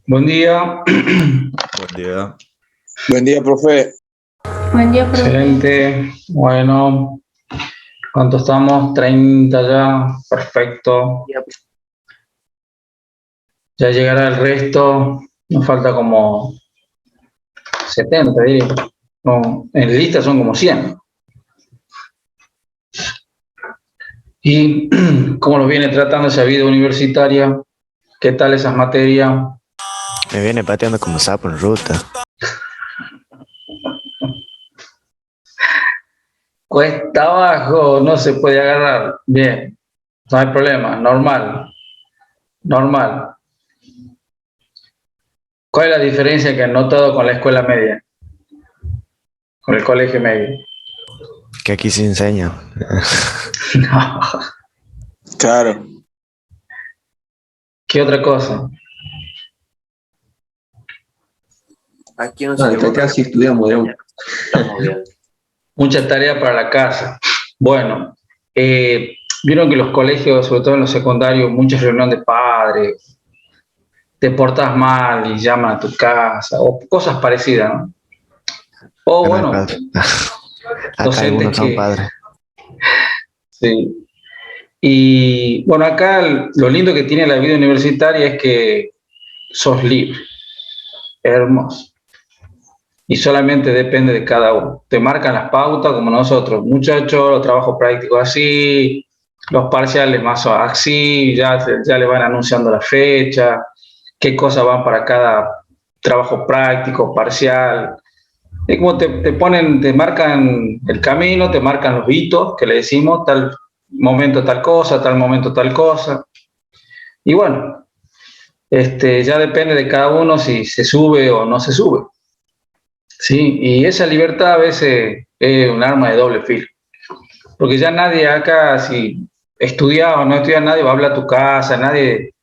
Buen día. Buen día. Buen día, profe. Buen día, profe. Excelente. Bueno, ¿cuánto estamos? 30 ya. Perfecto. Ya llegará el resto. Nos falta como 70, diría. No, en lista son como 100. ¿Y cómo los viene tratando esa vida universitaria? ¿Qué tal esas materias? Me viene pateando como sapo en ruta. Cuesta abajo, no se puede agarrar. Bien, no hay problema, normal. Normal. ¿Cuál es la diferencia que han notado con la escuela media? Con el colegio medio. Que aquí se enseña. No. Claro. ¿Qué otra cosa? Aquí no se acá sí estudiamos, digamos. Estamos bien. Mucha tarea para la casa. Bueno, vieron que los colegios, sobre todo en los secundarios, muchas reuniones de padres, te portas mal y llaman a tu casa, o cosas parecidas, ¿no? O bueno, Acá docentes algunos son que... padres. Sí. Y bueno, acá lo lindo que tiene la vida universitaria es que sos libre, hermoso. Y solamente depende de cada uno. Te marcan las pautas como nosotros, muchachos, los trabajos prácticos así, los parciales más así, ya le van anunciando la fecha, qué cosas van para cada trabajo práctico, parcial. Es como te ponen, te marcan el camino, te marcan los hitos, que le decimos, tal momento tal cosa, tal momento tal cosa. Y bueno, ya depende de cada uno si se sube o no se sube. Sí, y esa libertad a veces es un arma de doble filo, porque ya nadie acá, si estudia o no estudia, nadie va a hablar a tu casa, nadie,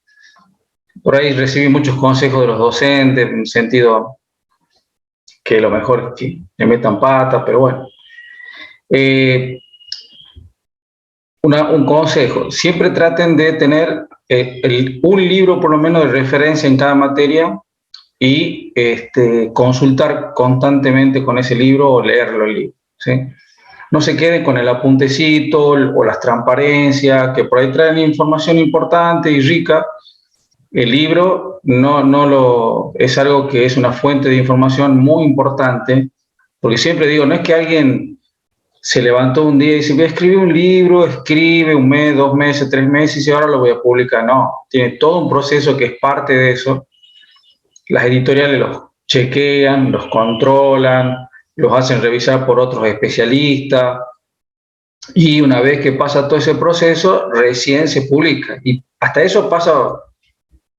por ahí recibí muchos consejos de los docentes, en el sentido que lo mejor es que le metan patas, pero bueno. Un consejo, siempre traten de tener un libro por lo menos de referencia en cada materia y consultar constantemente con ese libro o leerlo el libro, ¿sí? No se queden con el apuntecito o las transparencias, que por ahí traen información importante y rica. El libro es algo que es una fuente de información muy importante, porque siempre digo, no es que alguien se levantó un día y dice, voy a escribir un libro, escribe un mes, 2 meses, 3 meses y ahora lo voy a publicar. No, tiene todo un proceso que es parte de eso. Las editoriales los chequean, los controlan, los hacen revisar por otros especialistas y una vez que pasa todo ese proceso, recién se publica. Y hasta eso pasa,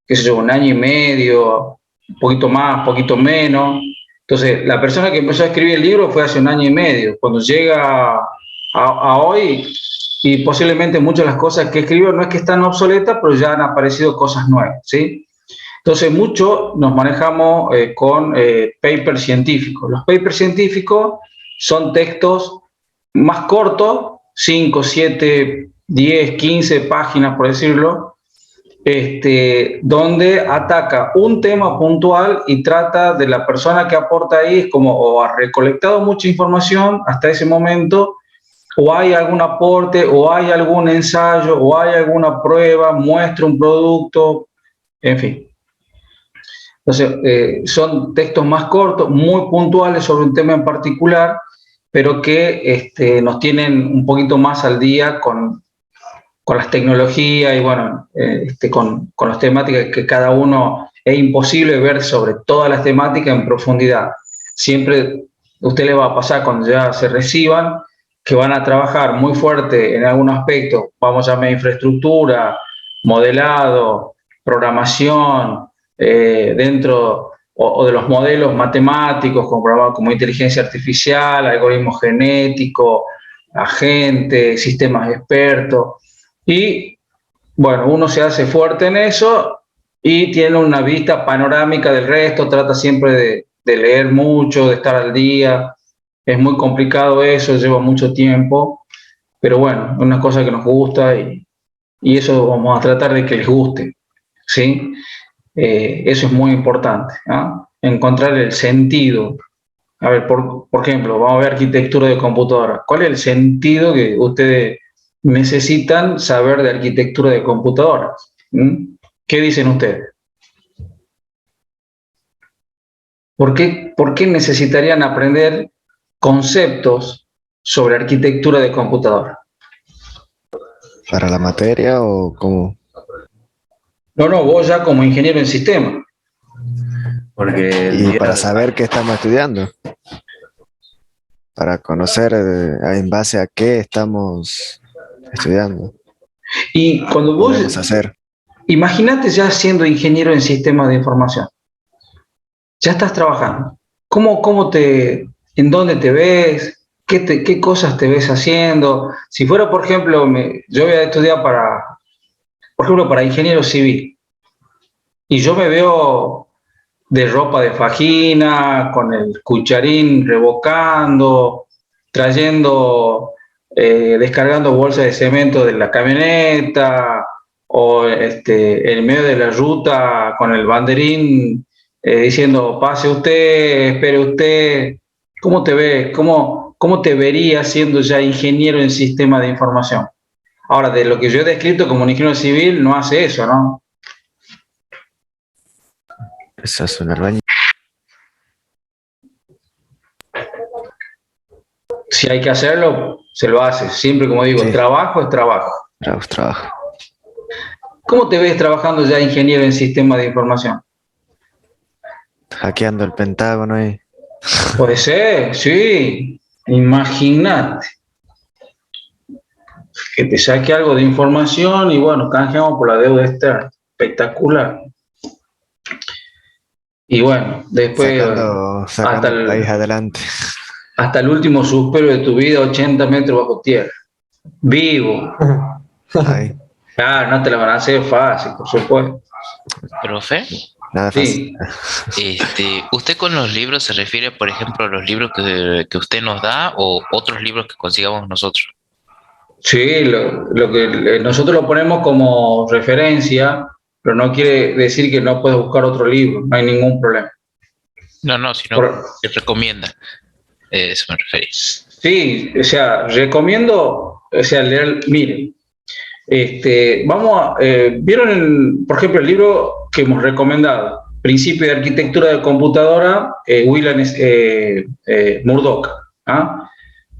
qué sé yo, 1 año y medio, un poquito más, un poquito menos. Entonces, la persona que empezó a escribir el libro fue hace 1 año y medio. Cuando llega a hoy, y posiblemente muchas de las cosas que escribió no es que están obsoletas, pero ya han aparecido cosas nuevas, ¿sí? Entonces, mucho nos manejamos con papers científicos. Los papers científicos son textos más cortos, 5, 7, 10, 15 páginas, por decirlo, donde ataca un tema puntual y trata de la persona que aporta ahí, es como o ha recolectado mucha información hasta ese momento, o hay algún aporte, o hay algún ensayo, o hay alguna prueba, muestra un producto, en fin. Entonces, son textos más cortos, muy puntuales sobre un tema en particular, pero que nos tienen un poquito más al día con las tecnologías y bueno, con las temáticas que cada uno es imposible ver sobre todas las temáticas en profundidad. Siempre a usted le va a pasar cuando ya se reciban que van a trabajar muy fuerte en algún aspecto, vamos a llamar infraestructura, modelado, programación, dentro o de los modelos matemáticos como inteligencia artificial, algoritmos genéticos, agentes, sistemas expertos. Y bueno, uno se hace fuerte en eso y tiene una vista panorámica del resto, trata siempre de leer mucho, de estar al día. Es muy complicado eso, lleva mucho tiempo, pero bueno, es una cosa que nos gusta y eso vamos a tratar de que les guste, ¿sí? Eso es muy importante, ¿no? Encontrar el sentido. A ver, por ejemplo, vamos a ver arquitectura de computadora. ¿Cuál es el sentido que ustedes necesitan saber de arquitectura de computadoras? ¿Qué dicen ustedes? ¿Por qué necesitarían aprender conceptos sobre arquitectura de computadora? ¿Para la materia o cómo? No, vos ya como ingeniero en sistema. Porque Y para saber qué estamos estudiando. Para conocer en base a qué estamos estudiando. Y cuando vos Podemos hacer. Imagínate ya siendo ingeniero en sistemas de información. Ya estás trabajando. ¿En dónde te ves? ¿Qué cosas te ves haciendo? Si fuera, por ejemplo, yo voy a estudiar para ingeniero civil, y yo me veo de ropa de fajina, con el cucharín revocando, descargando bolsas de cemento de la camioneta, o en medio de la ruta con el banderín diciendo pase usted, espere usted. ¿Cómo te ves? ¿Cómo te verías siendo ya ingeniero en sistema de información? Ahora, de lo que yo he descrito como un ingeniero civil, no hace eso, ¿no? Eso es un albañil. Si hay que hacerlo, se lo hace. Siempre, como digo, Sí. Trabajo es trabajo. Trabajo. ¿Cómo te ves trabajando ya ingeniero en sistemas de información? Hackeando el Pentágono ahí. Puede ser, sí. Imagínate que te saque algo de información y bueno, canjeamos por la deuda externa. Espectacular. Y bueno, después Sacando el país adelante. hasta el último suspiro de tu vida, 80 metros bajo tierra. Vivo. Ahí. Claro, no te la van a hacer fácil, por supuesto. Profe, Nada fácil. Sí. ¿usted con los libros se refiere, por ejemplo, a los libros que usted nos da o otros libros que consigamos nosotros? Sí, lo que nosotros lo ponemos como referencia, pero no quiere decir que no puedes buscar otro libro, no hay ningún problema. No, sino que recomienda. Eso me refería. Sí, o sea, recomiendo, leer, miren, ¿vieron, por ejemplo, el libro que hemos recomendado? Principio de Arquitectura de Computadora, William Murdoch, ¿ah?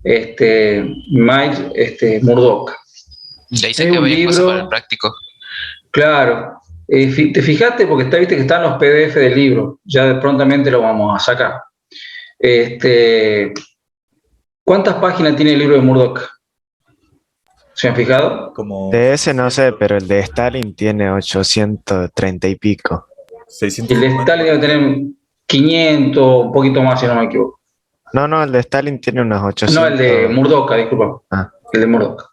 Mike Murdoch. De ahí saqué varias cosas para el práctico. Claro. Te fijaste, porque viste que están los PDF del libro, ya prontamente lo vamos a sacar. ¿Cuántas páginas tiene el libro de Murdoch? ¿Se han fijado? De ese no sé, pero el de Stalin tiene 830 y pico. 600. El de Stalin debe tener 500, un poquito más, si no me equivoco. No, el de Stalin tiene unos 800. No, el de Murdoch, disculpa. El de Murdoch.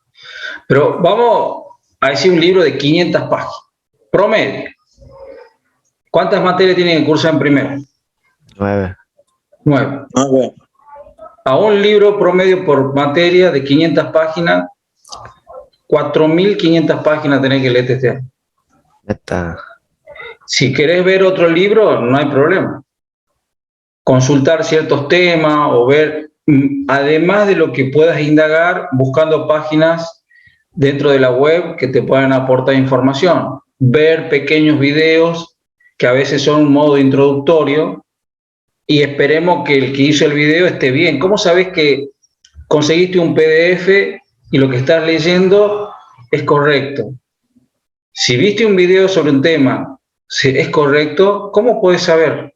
Pero vamos a decir un libro de 500 páginas. Promedio. ¿Cuántas materias tienen que cursar en primero? 9. A un libro promedio por materia de 500 páginas, 4.500 páginas tenés que leer este año. Si querés ver otro libro, no hay problema. Consultar ciertos temas o ver, además de lo que puedas indagar, buscando páginas dentro de la web que te puedan aportar información. Ver pequeños videos que a veces son un modo introductorio y esperemos que el que hizo el video esté bien. ¿Cómo sabes que conseguiste un PDF y lo que estás leyendo es correcto? Si viste un video sobre un tema, si es correcto, ¿cómo puedes saber?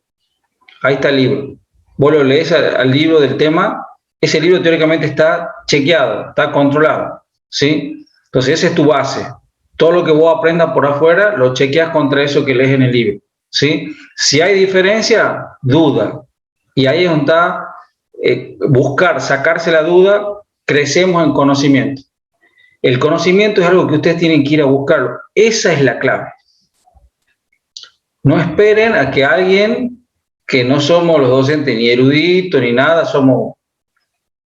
Ahí está el libro. Vos lo lees al libro del tema, ese libro teóricamente está chequeado, está controlado, ¿sí? Entonces esa es tu base. Todo lo que vos aprendas por afuera, lo chequeas contra eso que lees en el libro, ¿sí? Si hay diferencia, duda. Y ahí es donde está buscar, sacarse la duda, crecemos en conocimiento. El conocimiento es algo que ustedes tienen que ir a buscarlo. Esa es la clave. No esperen a que alguien, que no somos los docentes ni eruditos ni nada, somos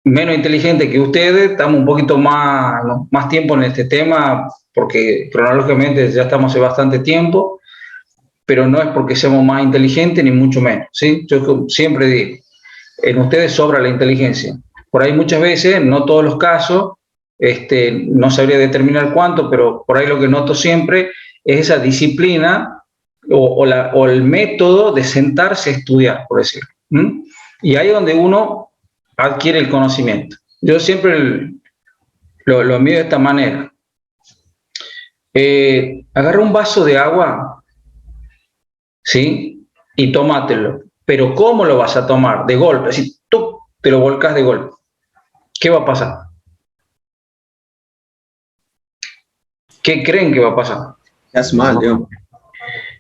menos inteligentes que ustedes, estamos un poquito más tiempo en este tema, porque cronológicamente ya estamos hace bastante tiempo. pero no es porque seamos más inteligentes ni mucho menos, ¿sí? Yo siempre digo, en ustedes sobra la inteligencia. Por ahí muchas veces, no todos los casos, no sabría determinar cuánto, pero por ahí lo que noto siempre es esa disciplina o el método de sentarse a estudiar, por decirlo. Y ahí es donde uno adquiere el conocimiento. Yo siempre lo mido de esta manera. Agarra un vaso de agua, ¿sí? Y tómatelo. Pero ¿cómo lo vas a tomar? De golpe, así, ¡tup! Te lo volcas de golpe. ¿Qué va a pasar? ¿Qué creen que va a pasar? Es mal, Leo.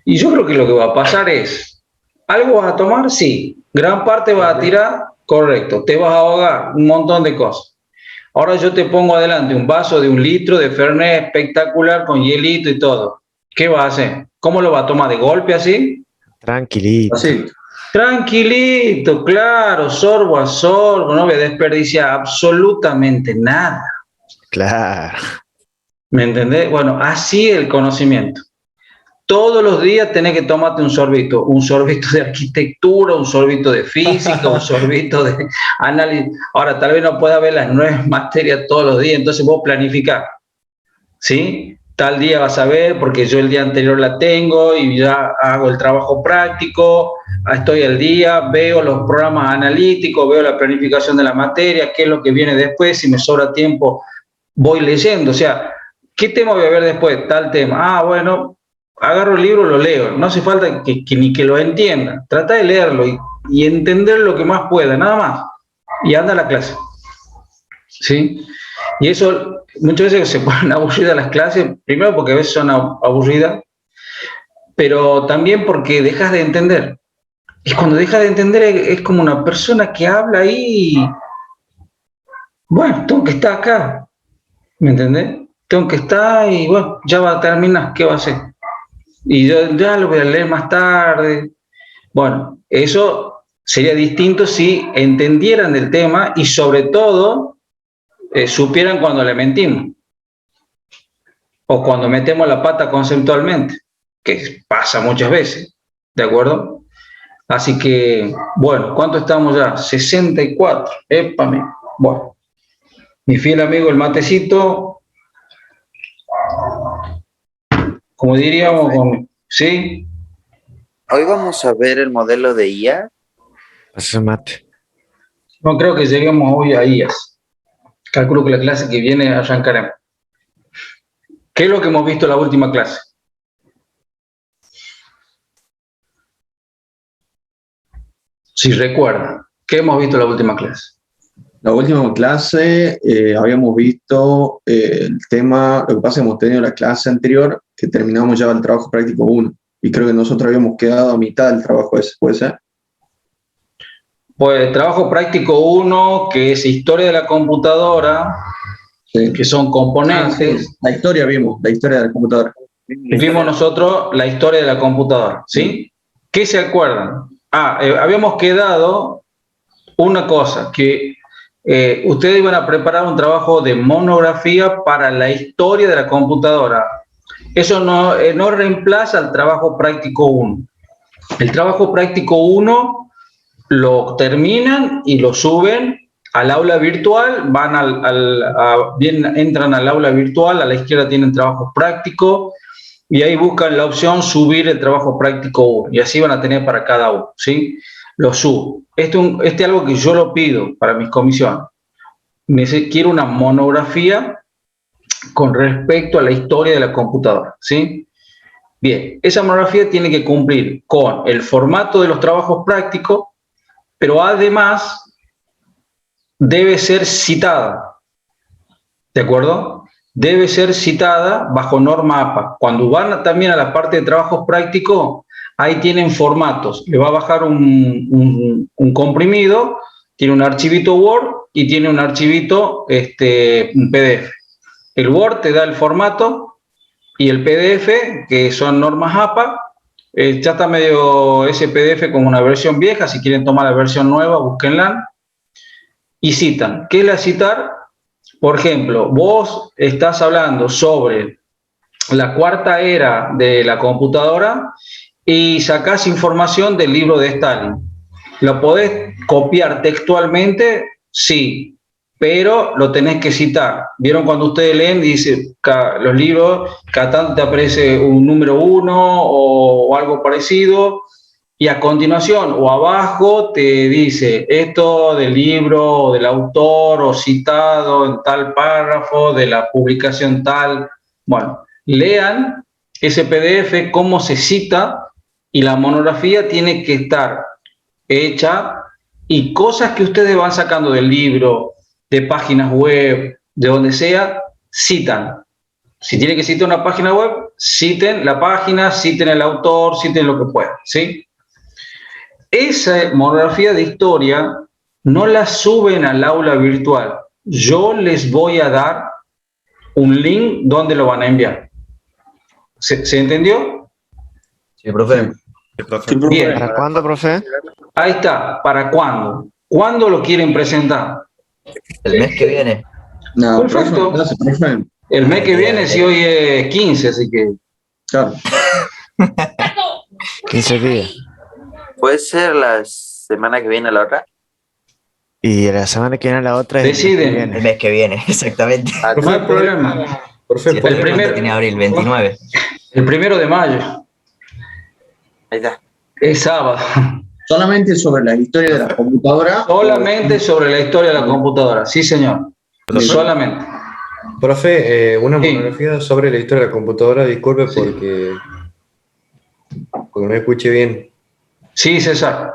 Y yo creo que lo que va a pasar es, ¿algo vas a tomar? Sí. Gran parte vas a tirar, correcto. Te vas a ahogar, un montón de cosas. Ahora yo te pongo adelante un vaso de 1 litro de Fernet espectacular con hielito y todo. ¿Qué vas a hacer? ¿Cómo lo vas a tomar? ¿De golpe así? Tranquilito. Así. Tranquilito, claro, sorbo a sorbo, no voy a desperdiciar absolutamente nada. Claro. ¿Me entendés? Bueno, así es el conocimiento. Todos los días tenés que tomarte un sorbito de arquitectura, un sorbito de física, un sorbito de análisis. Ahora, tal vez no pueda ver las 9 materias todos los días, entonces vos planificás, ¿sí? Tal día vas a ver, porque yo el día anterior la tengo y ya hago el trabajo práctico, estoy al día, veo los programas analíticos, veo la planificación de la materia, qué es lo que viene después, si me sobra tiempo, voy leyendo. O sea, ¿qué tema voy a ver después? Tal tema. Ah, bueno, agarro el libro, lo leo. No hace falta ni que lo entienda. Trata de leerlo y entender lo que más pueda, nada más. Y anda a la clase. ¿Sí? Y eso, muchas veces se ponen aburridas las clases, primero porque a veces son aburridas, pero también porque dejas de entender. Y cuando dejas de entender es como una persona que habla ahí y, bueno, tengo que estar acá, ¿me entendés? Tengo que estar y, bueno, ya va a terminar, ¿qué va a hacer? Y yo ya lo voy a leer más tarde. Bueno, eso sería distinto si entendieran del tema y sobre todo supieran cuando le mentimos o cuando metemos la pata conceptualmente, que pasa muchas veces, ¿de acuerdo? Así que, bueno, ¿cuánto estamos ya? 64. Épame. Bueno, mi fiel amigo el matecito, como diríamos, ¿sí? Hoy vamos a ver el modelo de IA. Pasa mate. No creo que lleguemos hoy a IAS. Calculo que la clase que viene arrancaremos. ¿Qué es lo que hemos visto en la última clase? Si recuerdan, ¿qué hemos visto en la última clase? La última clase habíamos visto el tema, lo que pasa es que hemos tenido la clase anterior, que terminamos ya el trabajo práctico 1, y creo que nosotros habíamos quedado a mitad del trabajo ese, ¿puede ser? Pues trabajo práctico 1, que es historia de la computadora, Sí. que son componentes. Sí. La historia vimos, la historia de la computadora. Vimos nosotros la historia de la computadora, ¿sí? ¿Qué se acuerdan? Habíamos quedado una cosa, que ustedes iban a preparar un trabajo de monografía para la historia de la computadora. Eso no reemplaza al trabajo práctico 1. El trabajo práctico 1 lo terminan y lo suben al aula virtual, entran al aula virtual, a la izquierda tienen trabajo práctico y ahí buscan la opción subir el trabajo práctico 1 y así van a tener para cada uno, ¿sí? Lo subo. Este es algo que yo lo pido para mis comisiones. Quiero una monografía con respecto a la historia de la computadora, ¿sí? Bien, esa monografía tiene que cumplir con el formato de los trabajos prácticos, pero además debe ser citada, ¿de acuerdo? Debe ser citada bajo norma APA. Cuando van también a la parte de trabajos prácticos, ahí tienen formatos. Le va a bajar un comprimido, tiene un archivito Word y tiene un archivito un PDF. El Word te da el formato y el PDF, que son normas APA, ya está medio ese PDF como una versión vieja. Si quieren tomar la versión nueva, búsquenla. Y citan. ¿Qué es la citar? Por ejemplo, vos estás hablando sobre la cuarta era de la computadora y sacás información del libro de Stalin. ¿Lo podés copiar textualmente? Sí, pero lo tenés que citar. ¿Vieron cuando ustedes leen? Dice, los libros, cada tanto te aparece un número 1 o algo parecido, y a continuación o abajo te dice esto del libro o del autor o citado en tal párrafo de la publicación tal. Bueno, lean ese PDF, cómo se cita, y la monografía tiene que estar hecha, y cosas que ustedes van sacando del libro, de páginas web, de donde sea, citan. Si tienen que citar una página web, citen la página, citen el autor, citen lo que puedan, ¿sí? Esa monografía de historia no la suben al aula virtual. Yo les voy a dar un link donde lo van a enviar. ¿Se entendió? Sí, profe. Bien. ¿Para cuándo, profe? Ahí está. ¿Para cuándo? ¿Cuándo lo quieren presentar? El mes que viene. No, Perfecto. profe. El mes que viene, si hoy es 15, así que... Claro. 15 días. ¿Puede ser la semana que viene la otra? Y la semana que viene la otra es Deciden. El mes que viene, exactamente. No hay problema. Sí, El primer- tiene abril 29. El 1 de mayo. Ahí está. Es sábado. Solamente sobre la historia de la computadora. Solamente sobre la historia de la computadora. Sí, señor. Solamente. Profe, una Sí. monografía sobre la historia de la computadora, disculpe porque no escuché bien. Sí, César.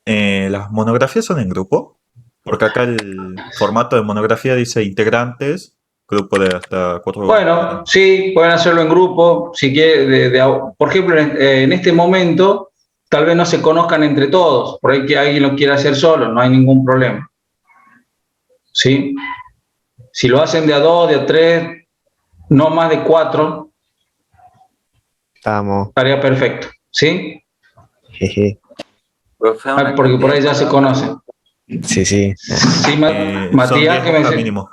¿Las monografías son en grupo? Porque acá el formato de monografía dice integrantes, grupo de hasta 4. Bueno, sí, pueden hacerlo en grupo. Si quiere, por ejemplo, en este momento, tal vez no se conozcan entre todos. Por ahí que alguien lo quiera hacer solo, no hay ningún problema. ¿Sí? Si lo hacen de a 2, de a 3, no más de 4, Estamos. estaría perfecto. ¿Sí? Jeje. Profe, una Porque por ahí ya cantidad. se conocen. Sí, sí. Sí, Son Matías, 10 ¿qué me hojas dice? mínimo.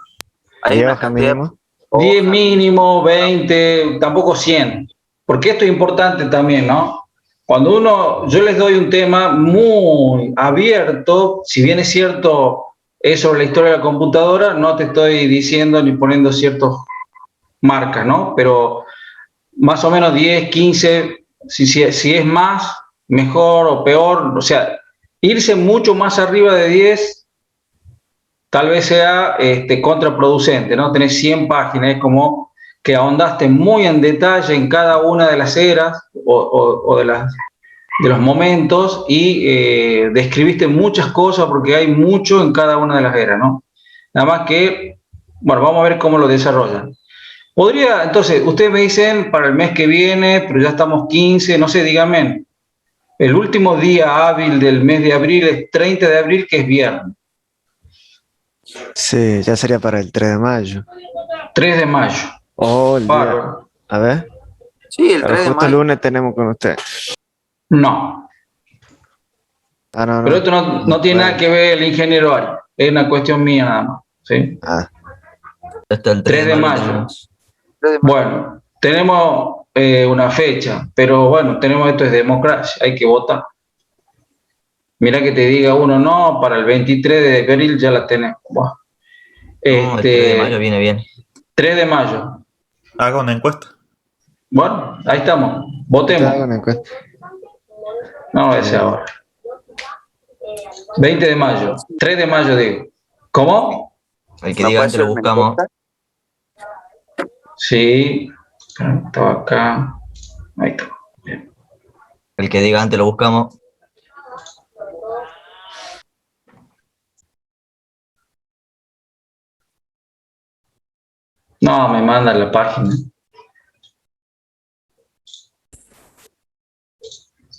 Hay ¿Lleva una cantidad. mínimo? 10 mínimo, 20, tampoco 100. Porque esto es importante también, ¿no? Cuando yo les doy un tema muy abierto, si bien es cierto, es sobre la historia de la computadora, no te estoy diciendo ni poniendo ciertas marcas, ¿no? Pero más o menos 10, 15, si es más, mejor o peor, o sea, irse mucho más arriba de 10 tal vez sea contraproducente, ¿no? Tenés 100 páginas, es como que ahondaste muy en detalle en cada una de las eras o de los momentos, y describiste muchas cosas porque hay mucho en cada una de las eras, ¿no? Nada más que, bueno, vamos a ver cómo lo desarrollan. Podría, entonces, ustedes me dicen para el mes que viene, pero ya estamos 15, no sé, díganme, el último día hábil del mes de abril es 30 de abril, que es viernes. Sí, ya sería para el 3 de mayo. 3 de mayo. Oh, el día. Bárbaro. A ver. Sí, el Pero 3 de justo el mayo. lunes tenemos con usted. No, Ah, no, pero no. esto no tiene nada que ver el ingeniero Ari, es una cuestión mía nada más, ¿sí? Ah, Hasta el 3 de mayo. tenemos. 3 de mayo. Bueno, tenemos una fecha, pero bueno, esto es democracia, hay que votar. Mira que te diga uno, no, para el 23 de abril ya la tenemos. Buah. No, el 3 de mayo 3 viene bien. de mayo. Haga una encuesta. Bueno, ahí estamos, te hago votemos. una encuesta. No, ese ahora. 20 de mayo, 3 de mayo digo. ¿Cómo? El que ¿No diga puede antes ser lo una buscamos. encuesta? Sí, estaba acá. Ahí está. Bien. El que diga antes lo buscamos. No, me mandan la página.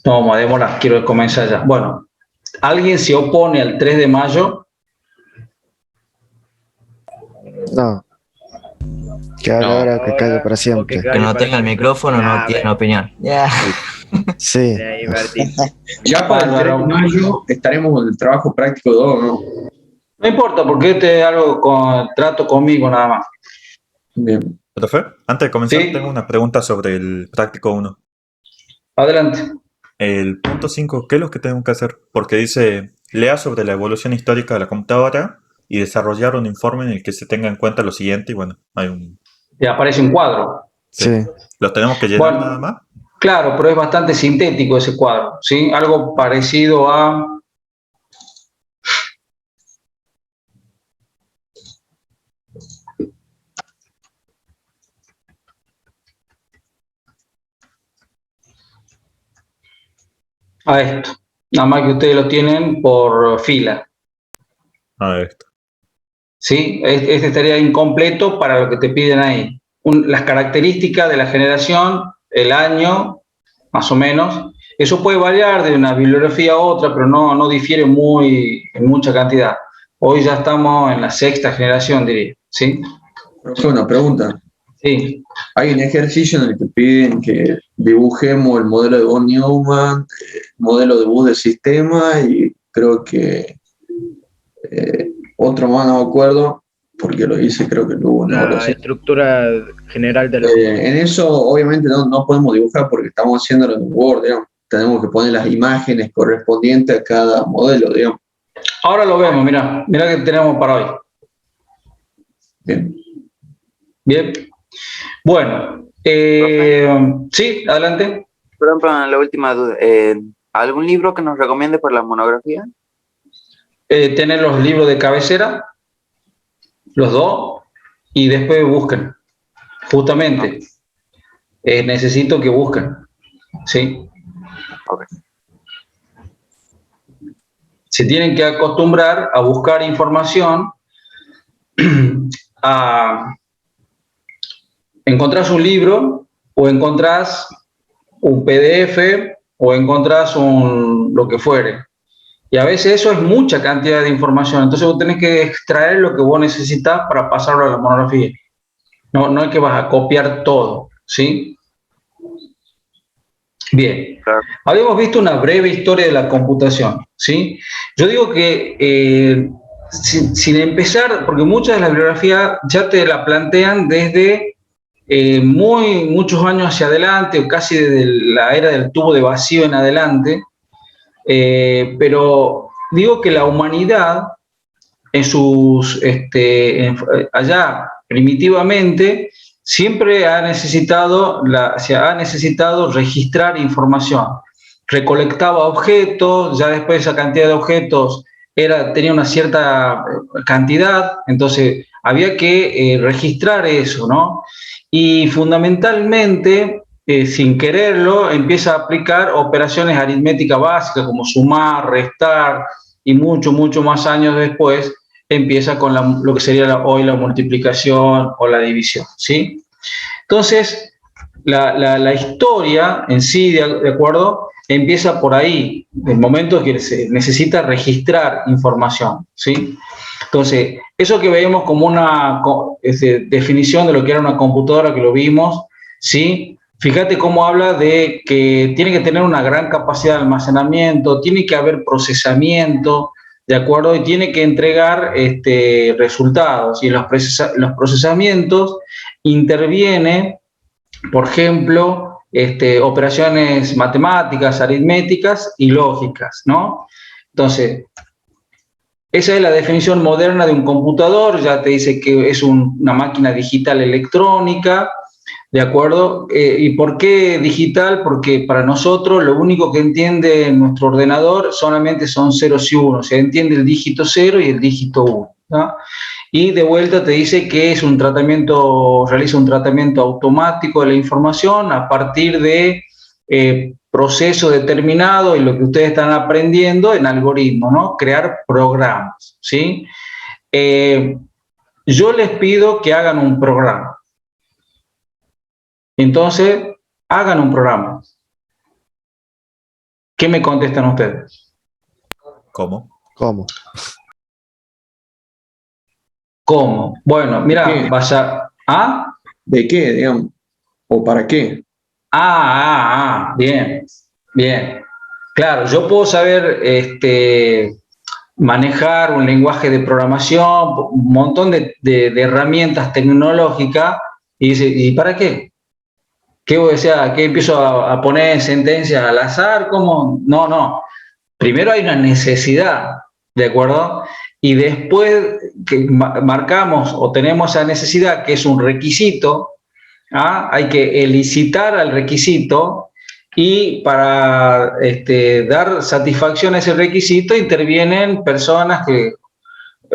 No, vamos a demorar, quiero comenzar ya. Bueno, ¿alguien se opone al 3 de mayo? No. Que hable No. ahora, que calle para siempre. Que no tenga el micrófono no tiene opinión. Ya. Sí. Ya para el 3 de mayo estaremos con el trabajo práctico 2, ¿no? No importa, porque este es algo trato conmigo nada más. Bien. Profe, antes de comenzar, Sí. tengo una pregunta sobre el práctico 1. Adelante. El punto 5, ¿qué es lo que tengo que hacer? Porque dice, lea sobre la evolución histórica de la computadora y desarrollar un informe en el que se tenga en cuenta lo siguiente. Y bueno, hay un... Te aparece un cuadro. Sí. Sí. ¿Los tenemos que llenar nada Bueno, más? claro, pero es bastante sintético ese cuadro, ¿sí? Algo parecido a esto. Nada más que ustedes lo tienen por fila, Esto. ¿sí? Este estaría incompleto para lo que te piden ahí. Las características de la generación, el año, más o menos. Eso puede variar de una bibliografía a otra, pero no difiere en mucha cantidad. Hoy ya estamos en la 6ª generación, diría, ¿sí? Profe, una pregunta. Sí. Hay un ejercicio en el que piden que dibujemos el modelo de von Neumann, modelo de bus de sistema y creo que otro más, no me acuerdo, porque lo hice, creo que lo hubo una La evaluación. estructura general de la... En eso, obviamente, no podemos dibujar porque estamos haciéndolo en Word, digamos. Tenemos que poner las imágenes correspondientes a cada modelo, digamos. Ahora lo vemos, mira que tenemos para hoy. Bien. Bien. Bueno, sí, adelante. Perdón, la última duda. ¿Algún libro que nos recomiende para la monografía? Tener los libros de cabecera, los dos, y después busquen. Justamente, necesito que busquen, ¿sí? Ok. Se tienen que acostumbrar a buscar información, encontrás un libro o encontrás un PDF o encontrás lo que fuere. Y a veces eso es mucha cantidad de información. Entonces vos tenés que extraer lo que vos necesitas para pasarlo a la monografía. No es que vas a copiar todo, ¿sí? Bien. Claro. Habíamos visto una breve historia de la computación, ¿sí? Yo digo que sin empezar, porque muchas de las bibliografías ya te la plantean desde muchos años hacia adelante, o casi desde la era del tubo de vacío en adelante, pero digo que la humanidad allá primitivamente siempre ha necesitado registrar información. Recolectaba objetos, ya después esa cantidad de objetos tenía una cierta cantidad, entonces había que registrar eso, ¿no? Y fundamentalmente, sin quererlo, empieza a aplicar operaciones aritméticas básicas como sumar, restar, y mucho más años después empieza con lo que sería hoy la multiplicación o la división, ¿sí? Entonces, la historia en sí, ¿de acuerdo? Empieza por ahí, el momento en que se necesita registrar información, ¿sí? Entonces, eso que veíamos como una definición de lo que era una computadora, que lo vimos, ¿sí? Fíjate cómo habla de que tiene que tener una gran capacidad de almacenamiento, tiene que haber procesamiento, ¿de acuerdo? Y tiene que entregar resultados. Y en los procesamientos interviene, por ejemplo, operaciones matemáticas, aritméticas y lógicas, ¿no? Entonces, esa es la definición moderna de un computador, ya te dice que es una máquina digital electrónica, ¿de acuerdo? ¿Y por qué digital? Porque para nosotros lo único que entiende nuestro ordenador solamente son ceros y unos, se entiende el dígito 0 y el dígito 1, ¿no? Y de vuelta te dice que es realiza un tratamiento automático de la información a partir de proceso determinado y lo que ustedes están aprendiendo en algoritmos, ¿no? Crear programas, ¿sí? Yo les pido que hagan un programa. Entonces, hagan un programa. ¿Qué me contestan ustedes? ¿Cómo? ¿Cómo? Bueno, mira, vas a... ¿Ah? ¿De qué, digamos? ¿O para qué? Bien. Claro, yo puedo saber manejar un lenguaje de programación, un montón de herramientas tecnológicas, y dice, ¿y para qué? ¿Qué voy a decir? ¿Qué empiezo a poner sentencias al azar? ¿Cómo? No, no. Primero hay una necesidad, ¿de acuerdo? Y después que marcamos o tenemos esa necesidad, que es un requisito, hay que elicitar al requisito y para dar satisfacción a ese requisito intervienen personas que,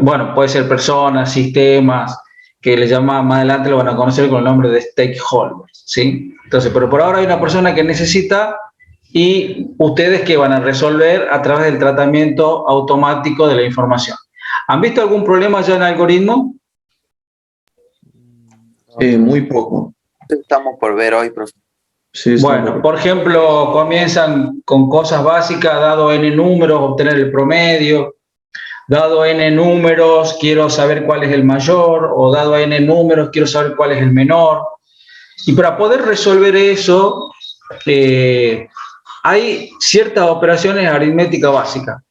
bueno, puede ser personas, sistemas, que le llaman, más adelante lo van a conocer con el nombre de stakeholders, ¿sí? Entonces, pero por ahora hay una persona que necesita y ustedes que van a resolver a través del tratamiento automático de la información. ¿Han visto algún problema ya en el algoritmo? Muy poco. Estamos por ver hoy, profe. Sí, bueno, por ejemplo, comienzan con cosas básicas, dado n números, obtener el promedio, dado n números, quiero saber cuál es el mayor, o dado n números, quiero saber cuál es el menor. Y para poder resolver eso, hay ciertas operaciones aritméticas básicas.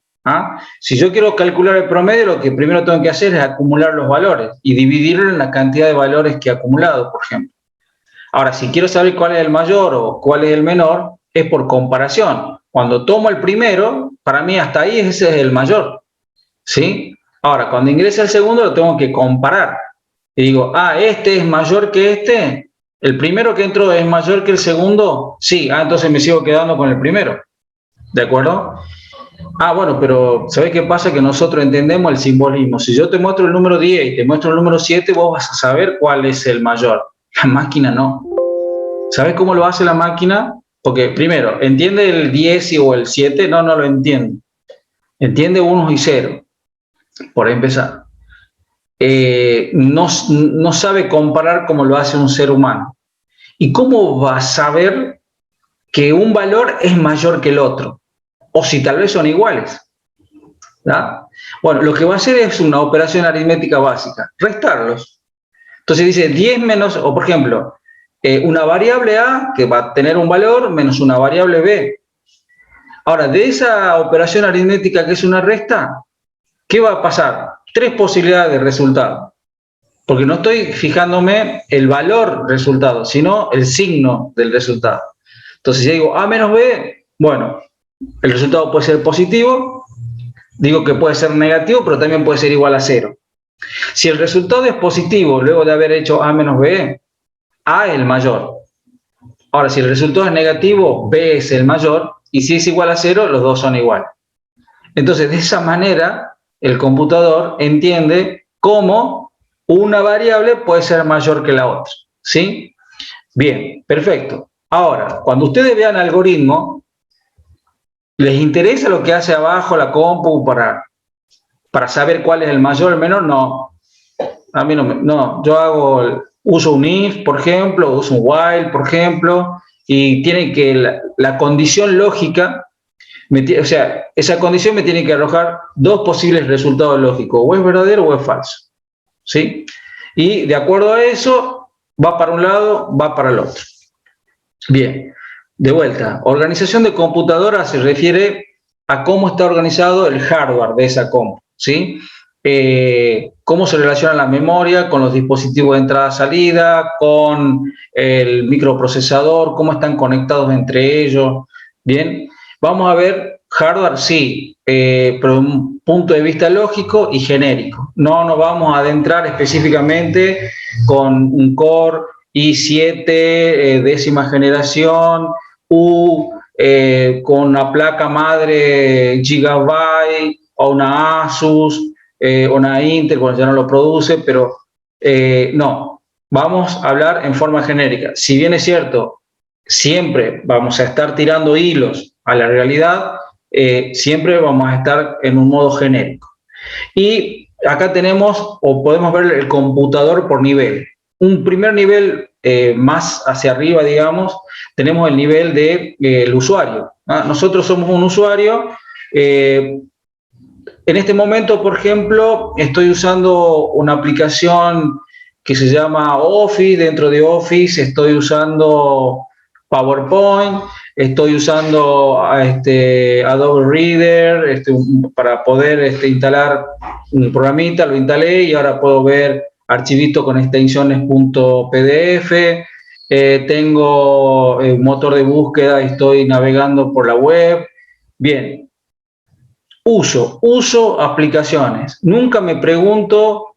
Si yo quiero calcular el promedio, lo que primero tengo que hacer es acumular los valores y dividirlo en la cantidad de valores que he acumulado, por ejemplo. Ahora, si quiero saber cuál es el mayor o cuál es el menor, es por comparación. Cuando tomo el primero, para mí hasta ahí ese es el mayor, ¿sí? Ahora, cuando ingrese el segundo, lo tengo que comparar. Y digo, este es mayor que este. ¿El primero que entró es mayor que el segundo? Sí, entonces me sigo quedando con el primero. ¿De acuerdo? Bueno, pero ¿sabés qué pasa? Que nosotros entendemos el simbolismo. Si yo te muestro el número 10 y te muestro el número 7, vos vas a saber cuál es el mayor. La máquina no. ¿Sabés cómo lo hace la máquina? Porque, primero, ¿entiende el 10 o el 7? No, no lo entiende. Entiende 1 y 0, por empezar. No sabe comparar como lo hace un ser humano. ¿Y cómo va a saber que un valor es mayor que el otro? O si tal vez son iguales. ¿verdad? Bueno, lo que va a hacer es una operación aritmética básica, restarlos. Entonces dice 10 menos, o por ejemplo, una variable A que va a tener un valor menos una variable B. Ahora, de esa operación aritmética que es una resta, ¿qué va a pasar? 3 posibilidades de resultado. Porque no estoy fijándome el valor resultado, sino el signo del resultado. Entonces, si digo A menos B, bueno, el resultado puede ser positivo, digo que puede ser negativo, pero también puede ser igual a 0. Si el resultado es positivo, luego de haber hecho A menos B, A es el mayor. Ahora, si el resultado es negativo, B es el mayor, y si es igual a 0, los dos son iguales. Entonces, de esa manera, el computador entiende cómo una variable puede ser mayor que la otra, ¿sí? Bien, perfecto. Ahora, cuando ustedes vean algoritmo, ¿les interesa lo que hace abajo la compu para saber cuál es el mayor o el menor? No. A mí no. Yo uso un if, por ejemplo, uso un while, por ejemplo, y tiene que la condición lógica, o sea, esa condición me tiene que arrojar 2 posibles resultados lógicos, o es verdadero o es falso, ¿sí? Y de acuerdo a eso, va para un lado, va para el otro. Bien, de vuelta, organización de computadora se refiere a cómo está organizado el hardware de esa compu, ¿sí? Cómo se relaciona la memoria con los dispositivos de entrada-salida, con el microprocesador, cómo están conectados entre ellos. Bien, vamos a ver hardware, sí, pero de un punto de vista lógico y genérico. No nos vamos a adentrar específicamente con un Core i7, décima generación, con una placa madre Gigabyte, o una Asus, una Intel, bueno, ya no lo produce, pero no, vamos a hablar en forma genérica. Si bien es cierto, siempre vamos a estar tirando hilos a la realidad, siempre vamos a estar en un modo genérico. Y acá tenemos, o podemos ver el computador por nivel. Un primer nivel más hacia arriba, digamos, tenemos el nivel del usuario. Nosotros somos un usuario. En este momento, por ejemplo, estoy usando una aplicación que se llama Office. Dentro de Office estoy usando PowerPoint, estoy usando Adobe Reader para poder instalar un programita, lo instalé y ahora puedo ver archivitos con extensiones .pdf, tengo un motor de búsqueda y estoy navegando por la web. Bien, uso aplicaciones. Nunca me pregunto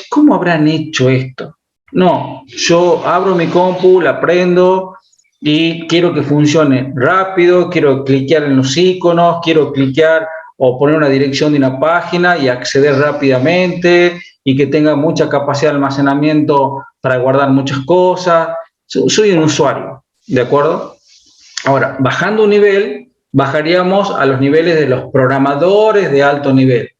¿cómo habrán hecho esto? No, yo abro mi compu, la prendo y quiero que funcione rápido, quiero cliquear en los iconos, quiero cliquear o poner una dirección de una página y acceder rápidamente y que tenga mucha capacidad de almacenamiento para guardar muchas cosas. Soy un usuario, ¿de acuerdo? Ahora, bajando un nivel, bajaríamos a los niveles de los programadores de alto nivel.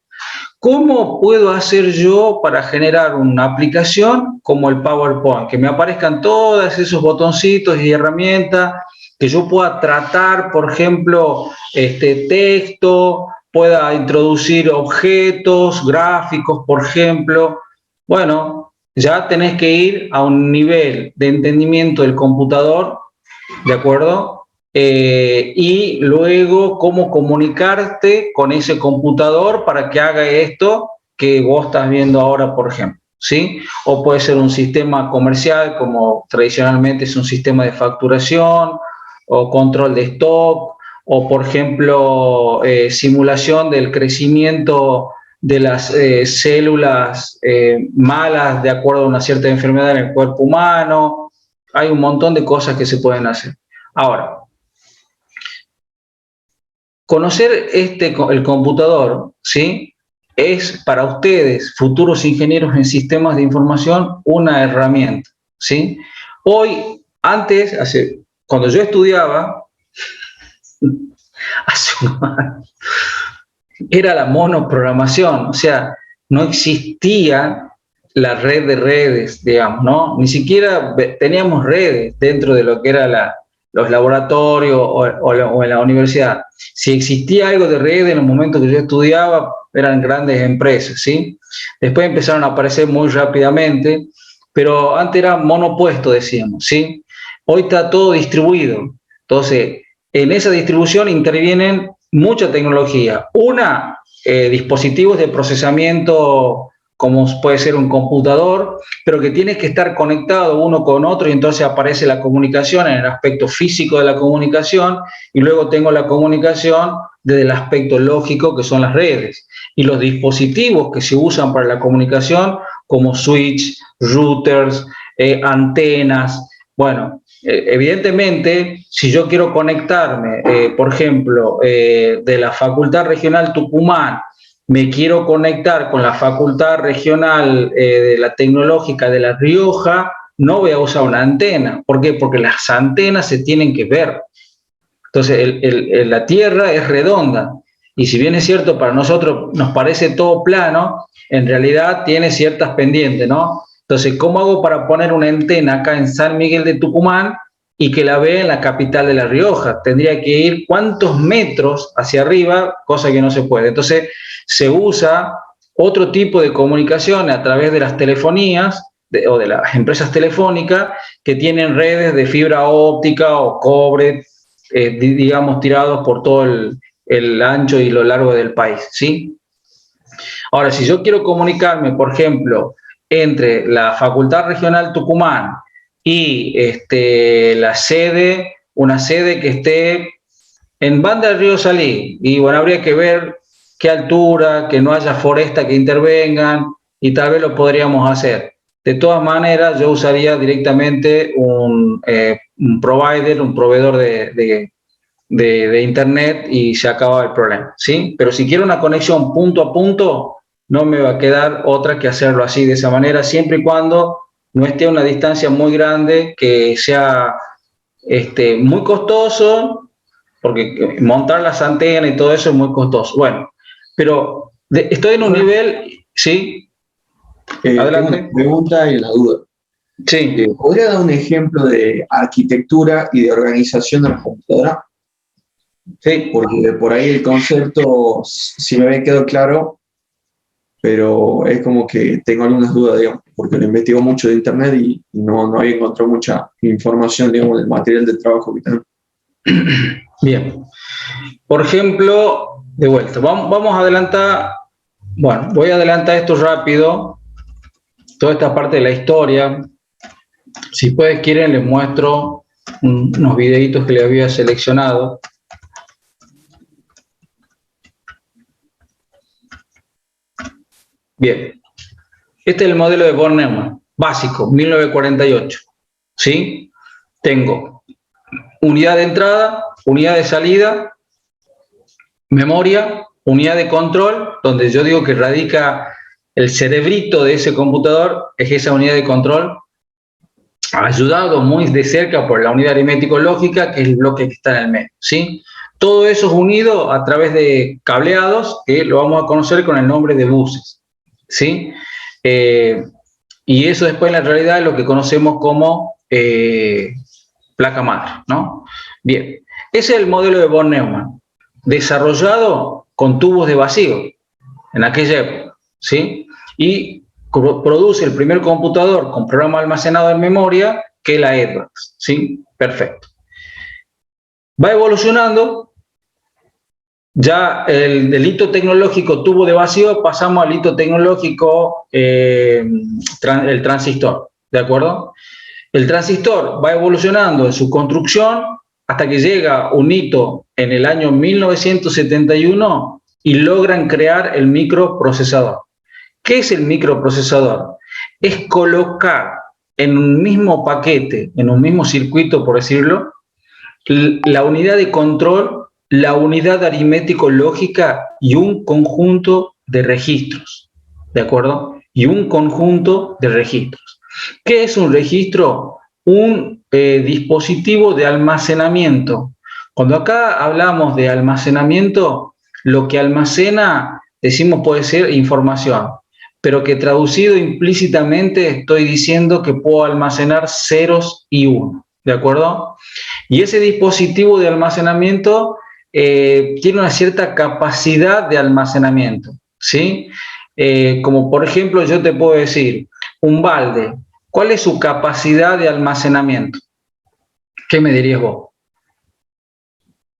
¿Cómo puedo hacer yo para generar una aplicación como el PowerPoint? Que me aparezcan todos esos botoncitos y herramientas, que yo pueda tratar, por ejemplo, texto, pueda introducir objetos, gráficos, por ejemplo. Bueno, ya tenés que ir a un nivel de entendimiento del computador, ¿de acuerdo? Y luego cómo comunicarte con ese computador para que haga esto que vos estás viendo ahora, por ejemplo, ¿sí? O puede ser un sistema comercial, como tradicionalmente es un sistema de facturación, o control de stock, o por ejemplo, simulación del crecimiento de las células malas de acuerdo a una cierta enfermedad en el cuerpo humano. Hay un montón de cosas que se pueden hacer. Ahora, conocer el computador, ¿sí? Es para ustedes, futuros ingenieros en sistemas de información, una herramienta, ¿sí? Hoy, cuando yo estudiaba, hace unos años, era la monoprogramación, o sea, no existía la red de redes, digamos, ¿no? Ni siquiera teníamos redes dentro de lo que era los laboratorios o en la universidad. Si existía algo de red en los momentos que yo estudiaba, eran grandes empresas, ¿sí? Después empezaron a aparecer muy rápidamente, pero antes era monopuesto, decíamos, ¿sí? Hoy está todo distribuido. Entonces, en esa distribución intervienen mucha tecnología. Una, dispositivos de procesamiento como puede ser un computador, pero que tiene que estar conectado uno con otro y entonces aparece la comunicación en el aspecto físico de la comunicación y luego tengo la comunicación desde el aspecto lógico que son las redes. Y los dispositivos que se usan para la comunicación como switch, routers, antenas. Bueno, evidentemente, si yo quiero conectarme, por ejemplo, de la Facultad Regional Tucumán, me quiero conectar con la Facultad Regional de la Tecnológica de La Rioja, no voy a usar una antena. ¿Por qué? Porque las antenas se tienen que ver. Entonces, la Tierra es redonda. Y si bien es cierto, para nosotros nos parece todo plano, en realidad tiene ciertas pendientes, ¿no? Entonces, ¿cómo hago para poner una antena acá en San Miguel de Tucumán y que la vea en la capital de La Rioja? Tendría que ir cuántos metros hacia arriba, cosa que no se puede. Entonces, se usa otro tipo de comunicación a través de las telefonías o de las empresas telefónicas que tienen redes de fibra óptica o cobre, digamos, tirados por todo el ancho y lo largo del país, ¿sí? Ahora, si yo quiero comunicarme, por ejemplo, entre la Facultad Regional Tucumán y una sede que esté en Banda del Río Salí, y bueno, habría que ver qué altura, que no haya foresta que intervengan, y tal vez lo podríamos hacer. De todas maneras, yo usaría directamente un proveedor de internet y se acaba el problema, ¿sí? Pero si quiero una conexión punto a punto, no me va a quedar otra que hacerlo así, de esa manera, siempre y cuando no esté a una distancia muy grande, que sea muy costoso, porque montar las antenas y todo eso es muy costoso. Bueno, pero estoy en un nivel, ¿sí? Adelante. Tengo una pregunta y una duda. Sí. ¿Podría dar un ejemplo de arquitectura y de organización de la computadora? Sí. Porque por ahí el concepto sí me había quedado claro, pero es como que tengo algunas dudas, digamos, porque lo investigo mucho de internet y no había encontrado mucha información, digamos, del material de trabajo que tengo. Bien. Por ejemplo, de vuelta, vamos a adelantar, bueno, voy a adelantar esto rápido, toda esta parte de la historia. Si puedes, quieren, les muestro unos videitos que le había seleccionado. Bien. Este es el modelo de von Neumann, básico, 1948. ¿Sí? Tengo unidad de entrada, unidad de salida, memoria, unidad de control, donde yo digo que radica el cerebrito de ese computador, es esa unidad de control, ayudado muy de cerca por la unidad aritmético-lógica, que es el bloque que está en el medio, ¿sí? Todo eso es unido a través de cableados, que lo vamos a conocer con el nombre de buses, ¿sí? Y eso después en la realidad es lo que conocemos como placa madre, ¿no? Bien, ese es el modelo de von Neumann, desarrollado con tubos de vacío en aquella época, ¿sí? Y produce el primer computador con programa almacenado en memoria, que es la Edwards, ¿sí? Perfecto. Va evolucionando. Ya del hito tecnológico tubo de vacío pasamos al hito tecnológico el transistor, ¿de acuerdo? El transistor va evolucionando en su construcción hasta que llega un hito en el año 1971 y logran crear el microprocesador. ¿Qué es el microprocesador? Es colocar en un mismo paquete, en un mismo circuito, por decirlo, la unidad de control, la unidad aritmético-lógica y un conjunto de registros, ¿de acuerdo? Y un conjunto de registros. ¿Qué es un registro? Un dispositivo de almacenamiento. Cuando acá hablamos de almacenamiento, lo que almacena, decimos, puede ser información, pero que traducido implícitamente estoy diciendo que puedo almacenar ceros y unos, ¿de acuerdo? Y ese dispositivo de almacenamiento tiene una cierta capacidad de almacenamiento, ¿sí? Como por ejemplo, yo te puedo decir, un balde, ¿cuál es su capacidad de almacenamiento? ¿Qué me dirías vos?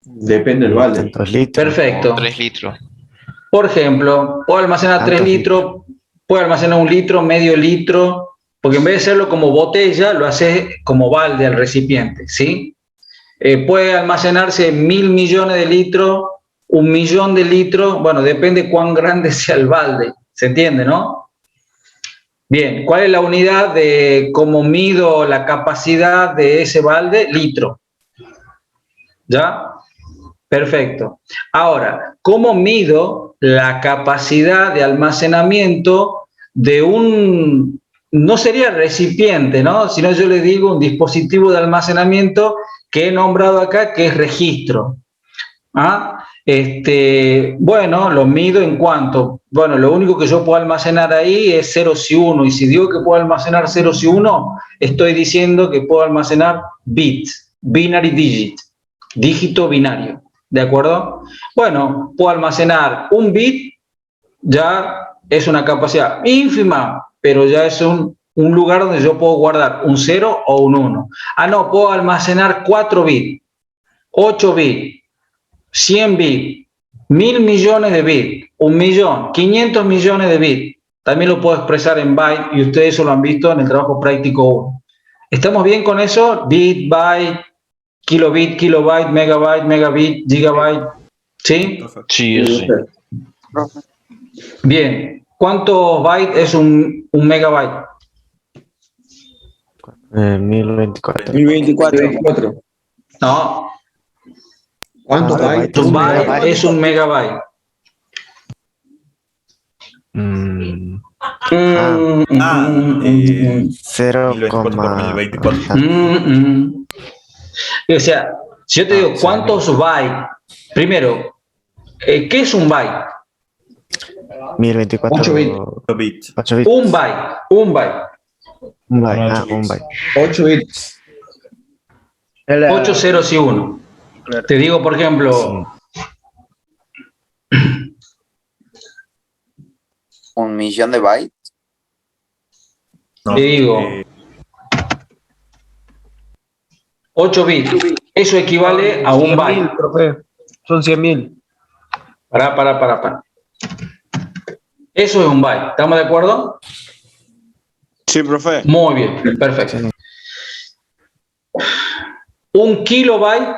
Depende del balde. ¿Tantos litros? Perfecto. 3 litros. Por ejemplo, puedo almacenar 3 litros, puedo almacenar 1 litro, medio litro, porque en vez de hacerlo como botella, lo haces como balde al recipiente, ¿sí? Puede almacenarse 1.000 millones de litros, 1 millón de litros, bueno, depende cuán grande sea el balde, ¿se entiende, no? Bien, ¿cuál es la unidad de cómo mido la capacidad de ese balde? Litro. ¿Ya? Perfecto. Ahora, ¿cómo mido la capacidad de almacenamiento de un, no sería recipiente, ¿no? Sino yo le digo un dispositivo de almacenamiento que he nombrado acá, que es registro. ¿Ah? Bueno, lo mido en cuanto, bueno, lo único que yo puedo almacenar ahí es ceros y uno, y si digo que puedo almacenar ceros y uno, estoy diciendo que puedo almacenar bits, binary digit, dígito binario, ¿de acuerdo? Bueno, puedo almacenar un bit, ya es una capacidad ínfima, pero ya es un lugar donde yo puedo guardar un 0 o un 1. Ah, no, puedo almacenar 4 bits, 8 bits, 100 bits, 1.000 millones de bits, 1 millón, 500 millones de bits. También lo puedo expresar en bytes y ustedes eso lo han visto en el trabajo práctico 1. ¿Estamos bien con eso? Bit, byte, kilobit, kilobyte, megabyte, megabit, gigabyte. ¿Sí? Sí, sí. Bien. ¿Cuántos bytes es un megabyte? 1024. 1024. No. ¿Cuántos bytes? Un byte es un megabyte. Cero 1024 por 1024. O sea, si yo te digo cuántos bytes, primero, ¿qué es un byte? 1024. 8 bits. 8 bits. 8 bits. Un byte. Un byte. Un byte. 8 bits. 8 ceros y 1. Te digo, por ejemplo, ¿1 millón de bytes? No, te digo 8 bits. Eso equivale a un byte. 100.000, profe. Son 100.000. Para. Eso es un byte. ¿Estamos de acuerdo? Sí, profe. Muy bien, perfecto. Un kilobyte,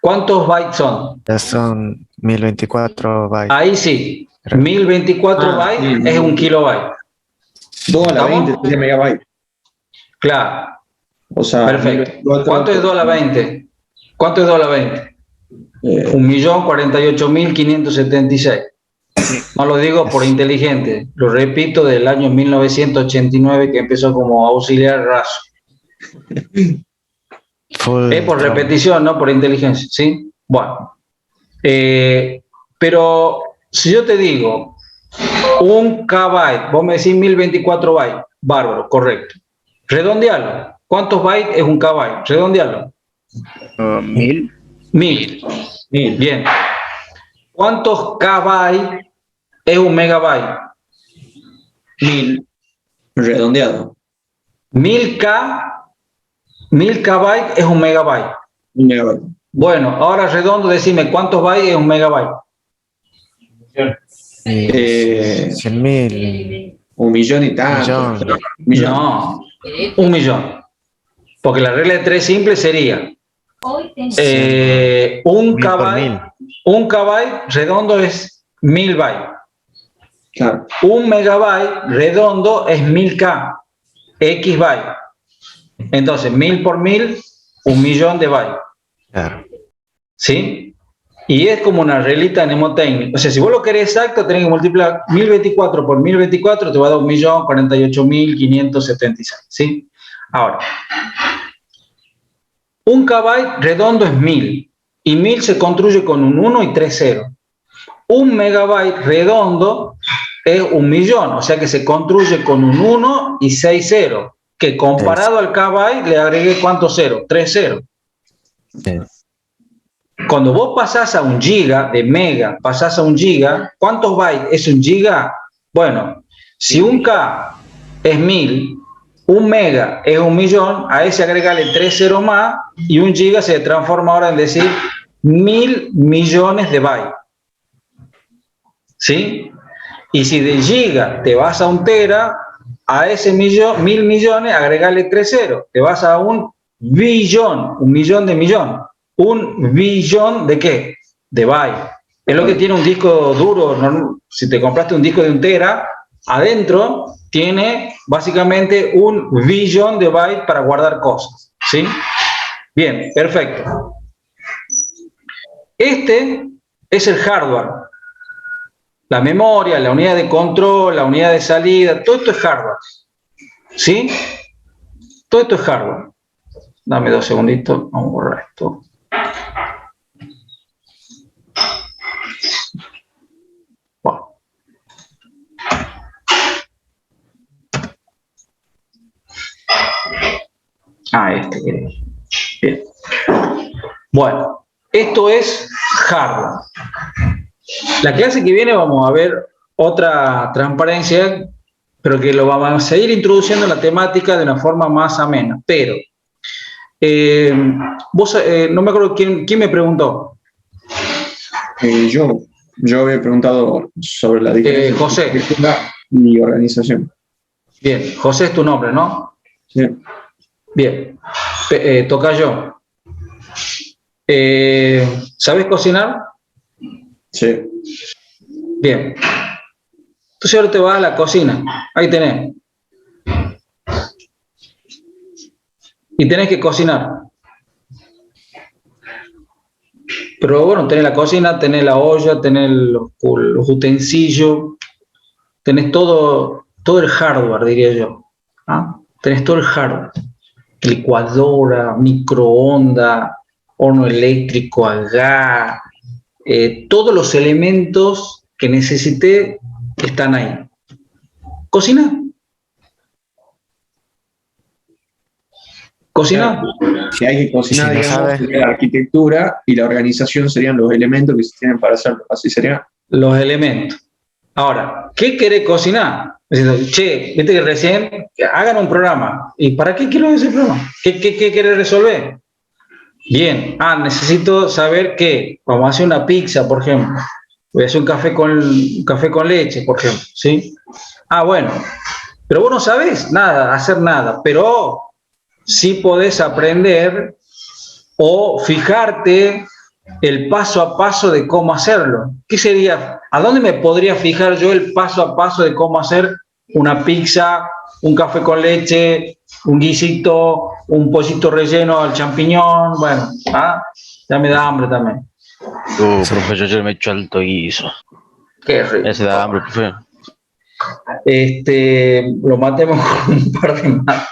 ¿cuántos bytes son? Ya son 1024 bytes. Ahí sí, 1024 bytes es un kilobyte. 2 a la ¿Estamos? 20 sería megabyte. Claro, O sea, perfecto. 1024 ¿Cuánto es 2 a la 20? ¿Cuánto es 2 a la 20? eh, 1.048.576. No lo digo por inteligente, lo repito, del año 1989 que empezó como auxiliar raso. Es por repetición, no por inteligencia, ¿sí? Bueno. Pero si yo te digo un kbyte, vos me decís 1024 bytes, bárbaro, correcto. Redondealo. ¿Cuántos bytes es un kbyte? Redondealo. 1000. 1000. Bien. ¿Cuántos kbytes es un megabyte? 1000 redondeado. 1000K bytes es un megabyte. Un megabyte. Bueno, ahora redondo, decime cuántos bytes es un megabyte. 100.000. 1.000.000 y tanto. Millón. No, 1.000.000. Porque la regla de 3 simple sería un Mil por kbyte, mil. un kbyte redondo es 1000 bytes. Claro. Un megabyte redondo es 1000K, X bytes. Entonces, 1000 por 1000, 1.000.000 de bytes. Claro. ¿Sí? Y es como una reglita mnemotécnica. O sea, si vos lo querés exacto, tenés que multiplicar 1024 por 1024, te va a dar 1.048.576. ¿Sí? Ahora, un kbyte redondo es 1000 y 1000 se construye con un 1 y 3 ceros. Un megabyte redondo es 1.000.000, o sea que se construye con un 1 y 6 ceros, que comparado al kbyte le agregué ¿cuántos ceros? 3 ceros. Sí. Cuando vos pasás a un giga, de mega, pasás a un giga, ¿cuántos bytes es un giga? Bueno, si un K es 1000, un mega es 1.000.000, a ese agregale 3 ceros más y un giga se transforma ahora en decir 1.000.000.000 de bytes. ¿Sí? Y si de giga te vas a un tera, a ese 1.000.000.000 agregale 3 ceros, te vas a un billón, 1.000.000 de millón. ¿Un billón de qué? De bytes. Es lo que tiene un disco duro. ¿No? Si te compraste un disco de un tera, adentro tiene básicamente un billón de bytes para guardar cosas. ¿Sí? Bien, perfecto. Este es el hardware. La memoria, la unidad de control, la unidad de salida, todo esto es hardware. ¿Sí? Todo esto es hardware. Dame 2 segunditos, vamos a borrar esto. Bueno. Bien. Bueno, esto es hardware. La clase que viene vamos a ver otra transparencia, pero que lo vamos a seguir introduciendo en la temática de una forma más amena. Pero, vos, no me acuerdo quién me preguntó. Yo había preguntado sobre la diferencia José. entre arquitectura y organización. Bien, José es tu nombre, ¿no? Sí. Bien, toca yo. ¿Sabes cocinar? Sí. Bien. Entonces ahora te vas a la cocina. Ahí tenés. Y tenés que cocinar. Pero bueno, tenés la cocina, tenés la olla, tenés los utensilios, tenés todo el hardware, diría yo. ¿Ah? Tenés todo el hardware. Licuadora, microondas, horno eléctrico a gas, todos los elementos que necesité están ahí. Cocina. Cocina. Si hay que cocinar, Si no digamos, sabe. sería la arquitectura y la organización serían los elementos que se tienen para hacerlo. Así sería. Los elementos. Ahora, ¿qué querés cocinar? Che, viste que recién hagan un programa. ¿Y para qué quiero ese programa? ¿Qué querés resolver? Bien, necesito saber qué. Vamos a hacer una pizza, por ejemplo. Voy a hacer un café con leche, por ejemplo. ¿Sí? Bueno. Pero vos no sabés nada, hacer nada. Pero sí podés aprender o fijarte el paso a paso de cómo hacerlo. ¿Qué sería? ¿A dónde me podría fijar yo el paso a paso de cómo hacer una pizza, un café con leche, un guisito, un pollito relleno al champiñón? Bueno, ya me da hambre también. Profesor, yo me echo alto guiso. Qué rico. Ese da hambre, profe. Lo matemos con un par de mates.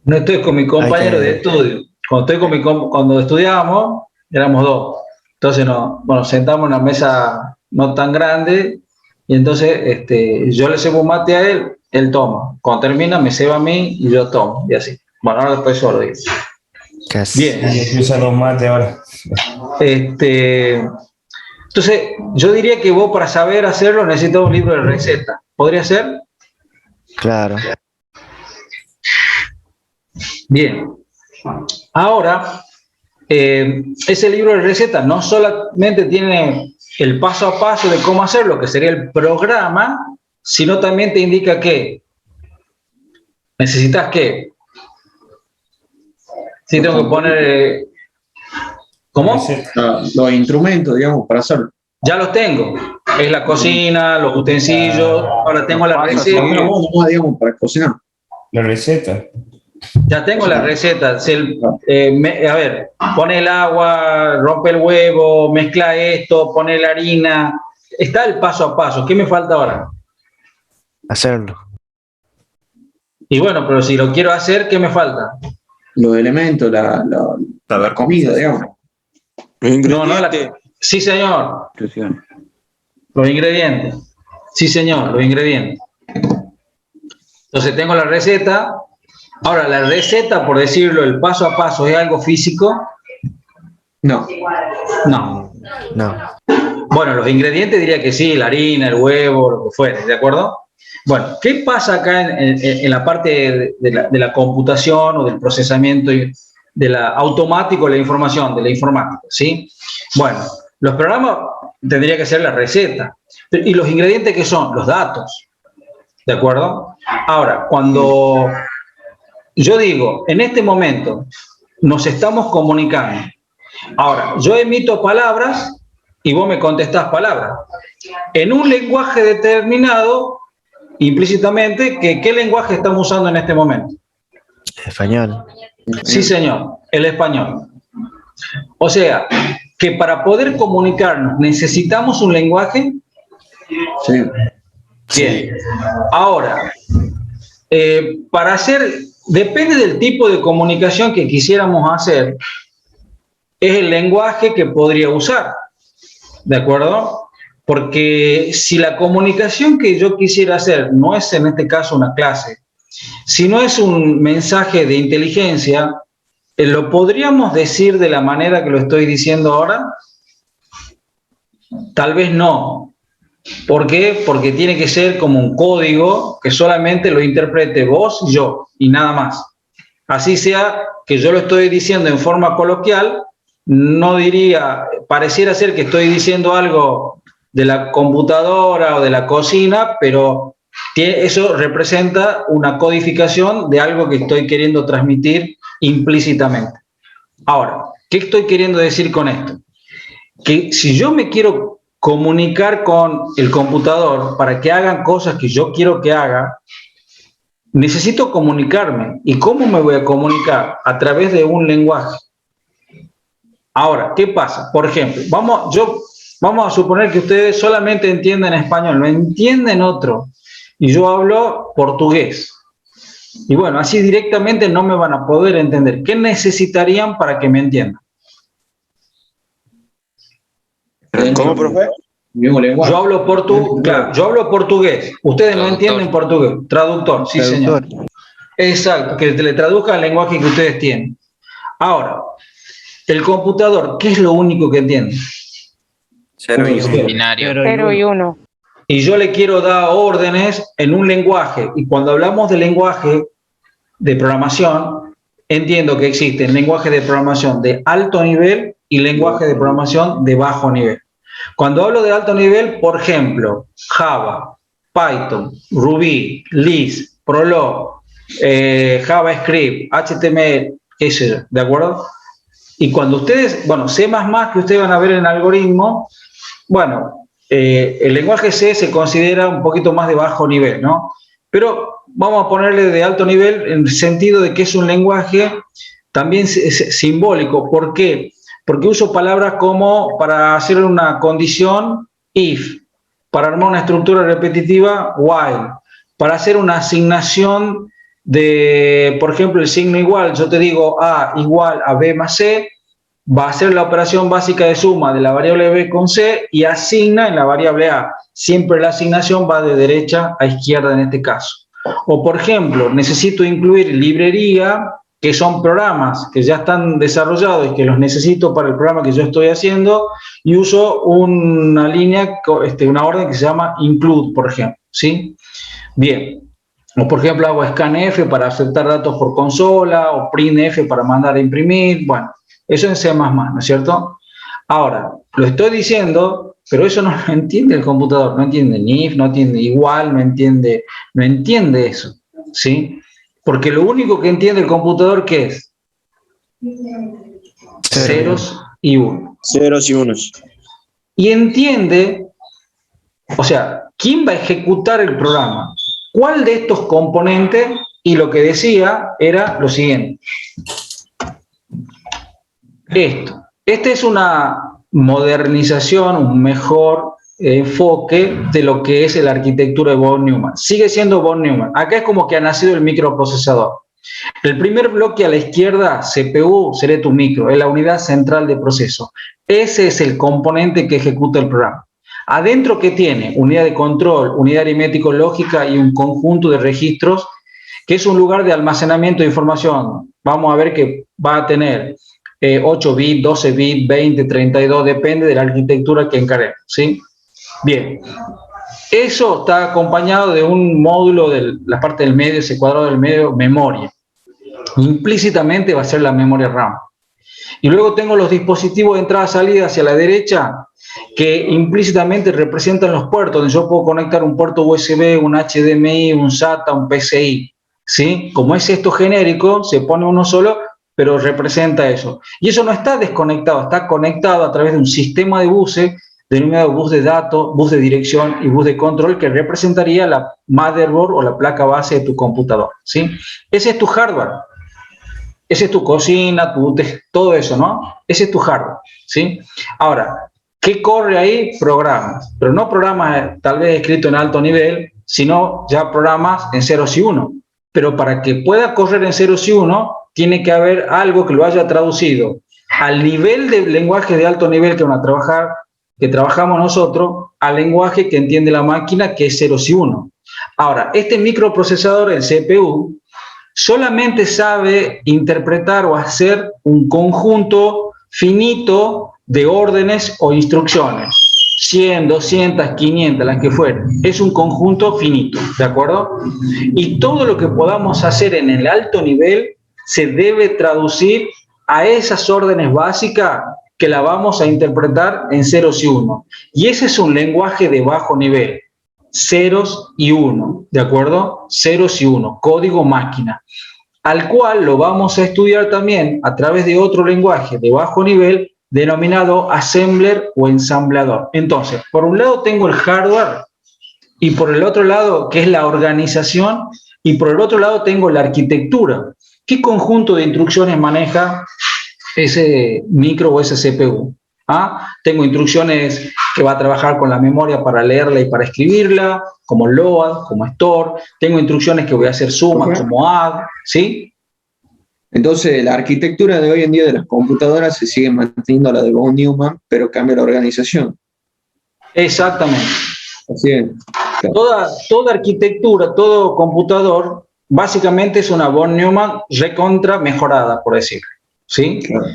No estoy con mi compañero de estudio. Cuando estudiábamos, éramos dos. Entonces nos sentamos en una mesa no tan grande y entonces yo le cebo un mate a él, él toma. Cuando termina, me ceba a mí y yo tomo. Y así. Bueno, ahora después solo digo. Bien. Usa dos mates ahora. Entonces, yo diría que vos para saber hacerlo necesitas un libro de receta. ¿Podría ser? Claro. Bien. Ahora, ese libro de recetas no solamente tiene el paso a paso de cómo hacerlo, que sería el programa, sino también te indica que necesitas que... Sí, tengo que poner... ¿Cómo? Los instrumentos, digamos, para hacerlo. Ya los tengo. Es la cocina, los utensilios. Ahora tengo la receta. Digamos, para cocinar. La receta. Ya tengo la receta. A ver, pone el agua, rompe el huevo, mezcla esto, pone la harina. Está el paso a paso. ¿Qué me falta ahora? Hacerlo. Y bueno, pero si lo quiero hacer, ¿qué me falta? Los elementos, la comida, digamos. Sí, señor. Los ingredientes. Sí, señor, los ingredientes. Entonces tengo la receta. Ahora, la receta, por decirlo, el paso a paso, ¿es algo físico? No. No. Bueno, los ingredientes diría que sí, la harina, el huevo, lo que fuere, ¿de acuerdo? Bueno, ¿qué pasa acá en la parte de la computación o del procesamiento automático de la información, de la informática, ¿sí? Bueno, los programas tendría que ser la receta. ¿Y los ingredientes qué son? Los datos, ¿de acuerdo? Ahora, cuando yo digo, en este momento nos estamos comunicando, ahora, yo emito palabras y vos me contestás palabras. En un lenguaje determinado, implícitamente, ¿qué lenguaje estamos usando en este momento? Español. Sí, señor, el español. O sea, que para poder comunicarnos necesitamos un lenguaje. Sí. Bien. Ahora, para hacer, depende del tipo de comunicación que quisiéramos hacer, es el lenguaje que podría usar. ¿De acuerdo? Porque si la comunicación que yo quisiera hacer no es en este caso una clase, si no es un mensaje de inteligencia, ¿lo podríamos decir de la manera que lo estoy diciendo ahora? Tal vez no. ¿Por qué? Porque tiene que ser como un código que solamente lo interprete vos y yo, y nada más. Así sea que yo lo estoy diciendo en forma coloquial, no diría, pareciera ser que estoy diciendo algo de la computadora o de la cocina, pero eso representa una codificación de algo que estoy queriendo transmitir implícitamente. Ahora, ¿qué estoy queriendo decir con esto? Que si yo me quiero comunicar con el computador para que hagan cosas que yo quiero que haga, necesito comunicarme. ¿Y cómo me voy a comunicar? A través de un lenguaje. Ahora, ¿qué pasa? Por ejemplo, vamos a suponer que ustedes solamente entienden español, no entienden otro, y yo hablo portugués. Y bueno, así directamente no me van a poder entender. ¿Qué necesitarían para que me entiendan? ¿Cómo, profe? Yo hablo portugués. Ustedes no entienden portugués. Traductor, sí, señor. Exacto, que le traduzca el lenguaje que ustedes tienen. Ahora, el computador, ¿qué es lo único que entiende? 0 y 1. Binario. 0 y 1. Y yo le quiero dar órdenes en un lenguaje. Y cuando hablamos de lenguaje de programación, entiendo que existen lenguajes de programación de alto nivel y lenguajes de programación de bajo nivel. Cuando hablo de alto nivel, por ejemplo, Java, Python, Ruby, Lisp, Prolog, JavaScript, HTML, qué sé yo, ¿de acuerdo? Y cuando ustedes, bueno, C++ que ustedes van a ver en el algoritmo, bueno, el lenguaje C se considera un poquito más de bajo nivel, ¿no? Pero vamos a ponerle de alto nivel en el sentido de que es un lenguaje también simbólico. ¿Por qué? Porque uso palabras como para hacer una condición, if, para armar una estructura repetitiva, while, para hacer una asignación de, por ejemplo, el signo igual, yo te digo A igual a B más C, va a hacer la operación básica de suma de la variable B con C y asigna en la variable A. Siempre la asignación va de derecha a izquierda en este caso. O, por ejemplo, necesito incluir librería, que son programas que ya están desarrollados y que los necesito para el programa que yo estoy haciendo, y uso una línea, una orden que se llama include, por ejemplo, ¿sí? Bien. O, por ejemplo, hago scanf para aceptar datos por consola, o printf para mandar a imprimir. Bueno, eso en C++, ¿no es cierto? Ahora, lo estoy diciendo, pero eso no lo entiende el computador. No entiende ni if, no entiende igual, no entiende eso, ¿sí? Porque lo único que entiende el computador, ¿qué es? Ceros y unos. Ceros y unos. Y entiende, o sea, ¿quién va a ejecutar el programa? ¿Cuál de estos componentes? Y lo que decía era lo siguiente. Esta es una modernización, un mejor enfoque de lo que es la arquitectura de von Neumann. Sigue siendo von Neumann. Acá es como que ha nacido el microprocesador. El primer bloque a la izquierda, CPU, será tu micro, es la unidad central de proceso. Ese es el componente que ejecuta el programa. Adentro, ¿qué tiene? Unidad de control, unidad aritmético-lógica y un conjunto de registros, que es un lugar de almacenamiento de información. Vamos a ver que va a tener 8 bits, 12 bits, 20, 32, depende de la arquitectura que encarguemos, ¿sí? Bien. Eso está acompañado de un módulo de la parte del medio, ese cuadrado del medio, memoria. Implícitamente va a ser la memoria RAM. Y luego tengo los dispositivos de entrada-salida hacia la derecha, que implícitamente representan los puertos, donde yo puedo conectar un puerto USB, un HDMI, un SATA, un PCI, ¿sí? Como es esto genérico, se pone uno solo, pero representa eso. Y eso no está desconectado, está conectado a través de un sistema de buses, denominado bus de datos, bus de dirección y bus de control, que representaría la motherboard o la placa base de tu computador, ¿sí? Ese es tu hardware. Ese es tu cocina, todo eso, ¿no? Ese es tu hardware, ¿sí? Ahora, ¿qué corre ahí? Programas. Pero no programas tal vez escritos en alto nivel, sino ya programas en ceros y uno. Pero para que pueda correr en ceros y uno, tiene que haber algo que lo haya traducido al nivel del lenguaje de alto nivel que van a trabajar, que trabajamos nosotros, al lenguaje que entiende la máquina, que es ceros y uno. Ahora, este microprocesador, el CPU, solamente sabe interpretar o hacer un conjunto finito de órdenes o instrucciones. 100, 200, 500, las que fueran. Es un conjunto finito, ¿de acuerdo? Y todo lo que podamos hacer en el alto nivel se debe traducir a esas órdenes básicas que la vamos a interpretar en ceros y uno. Y ese es un lenguaje de bajo nivel. Ceros y uno, ¿de acuerdo? Ceros y uno, código máquina, al cual lo vamos a estudiar también a través de otro lenguaje de bajo nivel denominado assembler o ensamblador. Entonces, por un lado tengo el hardware y por el otro lado, que es la organización, y por el otro lado tengo la arquitectura. ¿Qué conjunto de instrucciones maneja ese micro o ese CPU? ¿Ah? Tengo instrucciones que va a trabajar con la memoria para leerla y para escribirla, como load, como store. Tengo instrucciones que voy a hacer sumas, como add, ¿sí? Entonces, la arquitectura de hoy en día de las computadoras se sigue manteniendo la de von Neumann, pero cambia la organización. Exactamente. Así es. Toda arquitectura, todo computador, básicamente es una von Neumann recontra mejorada, por decirlo, ¿sí? Claro.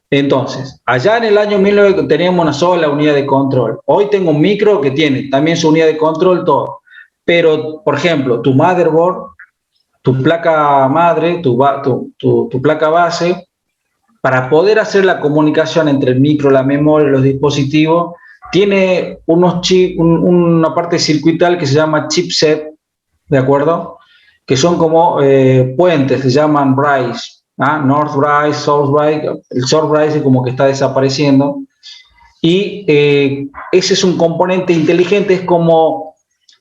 Entonces, allá en el año 1900 teníamos una sola unidad de control. Hoy tengo un micro que tiene también su unidad de control, todo. Pero, por ejemplo, tu motherboard, tu placa madre, tu placa base, para poder hacer la comunicación entre el micro, la memoria y los dispositivos, tiene una parte circuital que se llama chipset, ¿de acuerdo? que son como puentes, se llaman RISE, North RISE, South RISE. El South RISE es como que está desapareciendo. Y ese es un componente inteligente, es como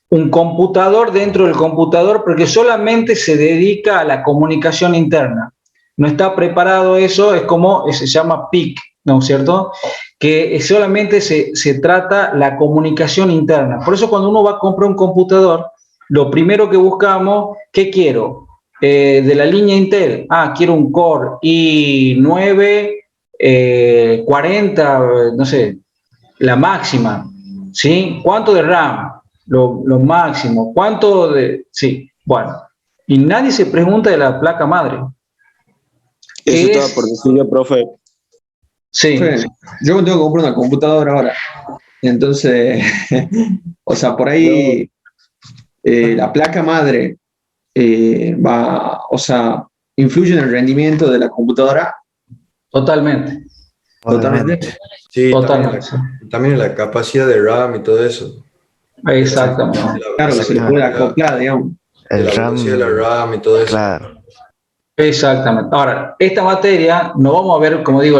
un computador dentro del computador, porque solamente se dedica a la comunicación interna. No está preparado eso, es como, se llama PIC, ¿no es cierto? Que solamente se trata la comunicación interna. Por eso cuando uno va a comprar un computador, lo primero que buscamos, ¿qué quiero? De la línea Intel, quiero un Core i9, 40, no sé, la máxima, ¿sí? ¿Cuánto de RAM? Lo máximo. ¿Cuánto de...? Sí, bueno. Y nadie se pregunta de la placa madre. Eso estaba por decir yo, profe. Sí. Profe, yo me tengo que comprar una computadora ahora. Entonces, o sea, por ahí la placa madre o sea, influye en el rendimiento de la computadora. Totalmente. Totalmente. Sí, Totalmente. También la capacidad de RAM y todo eso. Exactamente. Claro, que se le puede acoplar, digamos. La velocidad de la RAM y todo eso. Claro. Exactamente. Ahora, esta materia, no vamos a ver, como digo,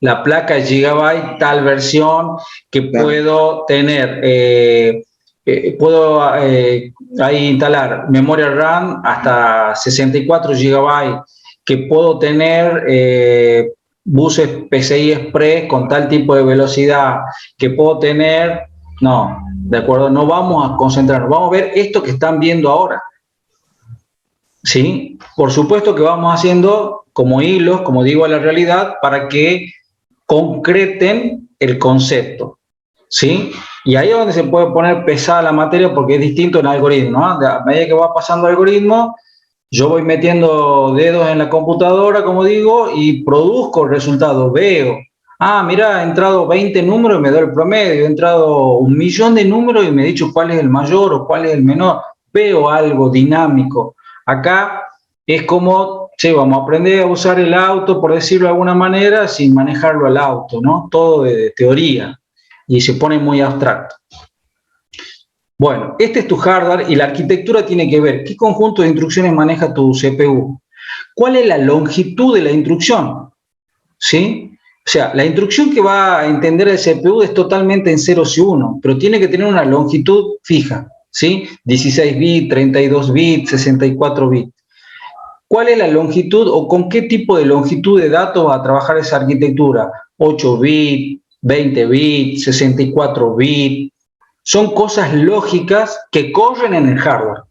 la placa Gigabyte, tal versión que puedo tener, puedo ahí instalar memoria RAM hasta 64 GB, que puedo tener buses PCI Express con tal tipo de velocidad, que puedo tener, no, de acuerdo, no vamos a concentrarnos, vamos a ver esto que están viendo ahora. ¿Sí? Por supuesto que vamos haciendo como hilos, como digo, a la realidad para que concreten el concepto, ¿sí? Y ahí es donde se puede poner pesada la materia porque es distinto en algoritmo, ¿no? A medida que va pasando el algoritmo, yo voy metiendo dedos en la computadora, como digo, y produzco el resultado, veo. Mira, he entrado 20 números y me da el promedio, he entrado 1.000.000 de números y me he dicho cuál es el mayor o cuál es el menor. Veo algo dinámico. Acá es como, vamos a aprender a usar el auto, por decirlo de alguna manera, sin manejarlo al auto, ¿no? Todo de teoría y se pone muy abstracto. Bueno, este es tu hardware y la arquitectura tiene que ver qué conjunto de instrucciones maneja tu CPU. ¿Cuál es la longitud de la instrucción? ¿Sí? O sea, la instrucción que va a entender el CPU es totalmente en ceros y unos, pero tiene que tener una longitud fija, ¿sí? 16 bits, 32 bits, 64 bits. ¿Cuál es la longitud o con qué tipo de longitud de datos va a trabajar esa arquitectura? 8 bits, 20 bits, 64 bits. Son cosas lógicas que corren en el hardware.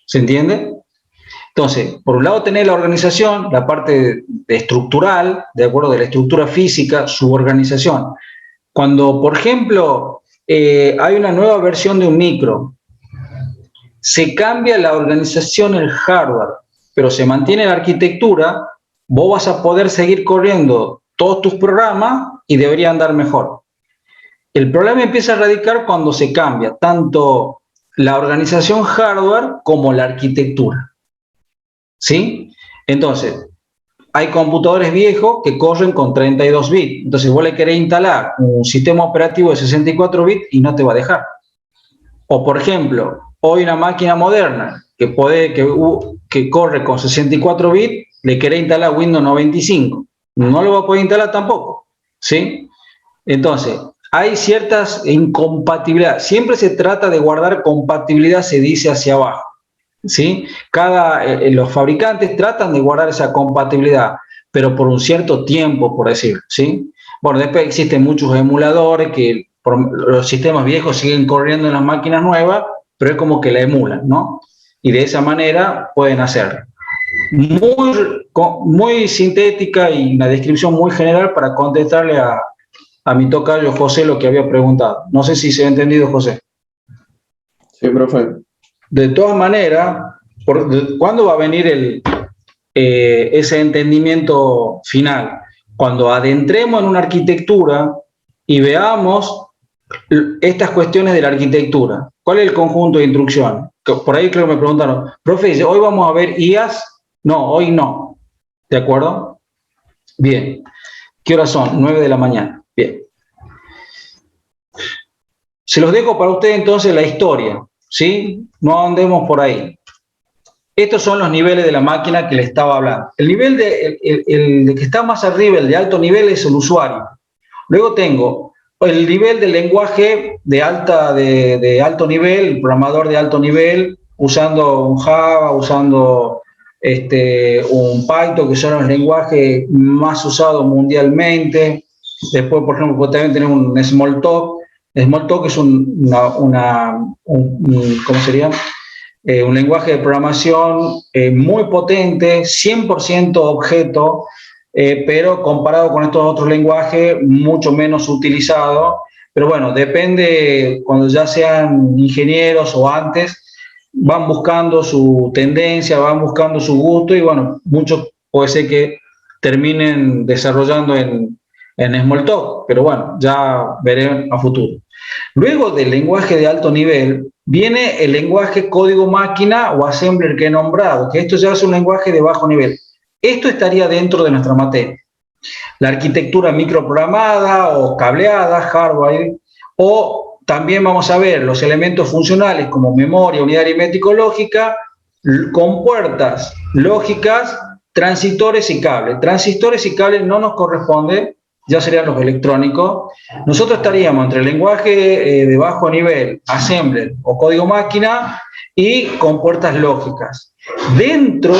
¿Se entiende? Entonces, por un lado tenés la organización, la parte estructural, de acuerdo, de la estructura física, su organización. Cuando, por ejemplo, hay una nueva versión de un micro, se cambia la organización, el hardware, pero se mantiene la arquitectura, vos vas a poder seguir corriendo todos tus programas y debería andar mejor. El problema empieza a radicar cuando se cambia tanto la organización hardware como la arquitectura. ¿Sí? Entonces, hay computadores viejos que corren con 32 bits. Entonces, vos le querés instalar un sistema operativo de 64 bits y no te va a dejar. O, por ejemplo, hoy una máquina moderna que corre con 64 bits, le querés instalar Windows 95. No lo va a poder instalar tampoco. ¿Sí? Entonces, hay ciertas incompatibilidades. Siempre se trata de guardar compatibilidad, se dice hacia abajo. ¿Sí? Los fabricantes tratan de guardar esa compatibilidad, pero por un cierto tiempo, por decirlo, ¿sí? Bueno, después existen muchos emuladores que los sistemas viejos siguen corriendo en las máquinas nuevas, pero es como que la emulan, ¿no? Y de esa manera pueden hacerlo. Muy sintética y una descripción muy general para contestarle a mi tocayo José lo que había preguntado. No sé si se ha entendido, José. Sí, profe. De todas maneras, ¿cuándo va a venir ese entendimiento final? Cuando adentremos en una arquitectura y veamos estas cuestiones de la arquitectura. ¿Cuál es el conjunto de instrucciones? Por ahí creo que me preguntaron, profe, ¿hoy vamos a ver IAS? No, hoy no. ¿De acuerdo? Bien. ¿Qué horas son? 9 de la mañana. Bien. Se los dejo para ustedes entonces la historia. ¿Sí? No andemos por ahí. Estos son los niveles de la máquina que le estaba hablando. El nivel el que está más arriba, el de alto nivel, es el usuario. Luego tengo el nivel del lenguaje de alto nivel, el programador de alto nivel, usando un Java, usando un Python, que son los lenguajes más usados mundialmente. Después, por ejemplo, puede también tener un Smalltalk. Smalltalk es ¿cómo sería? Un lenguaje de programación muy potente, 100% objeto, pero comparado con estos otros lenguajes, mucho menos utilizado. Pero bueno, depende, cuando ya sean ingenieros o antes, van buscando su tendencia, van buscando su gusto y bueno, muchos puede ser que terminen desarrollando en Smalltalk, pero bueno, ya veré a futuro. Luego del lenguaje de alto nivel, viene el lenguaje código máquina o assembler que he nombrado, que esto ya es un lenguaje de bajo nivel. Esto estaría dentro de nuestra materia. La arquitectura microprogramada o cableada, hardware, o también vamos a ver los elementos funcionales como memoria, unidad aritmético-lógica, compuertas lógicas, transistores y cables. Transistores y cables no nos corresponde, ya serían los electrónicos. Nosotros estaríamos entre el lenguaje de bajo nivel, assembler o código máquina, y compuertas lógicas. Dentro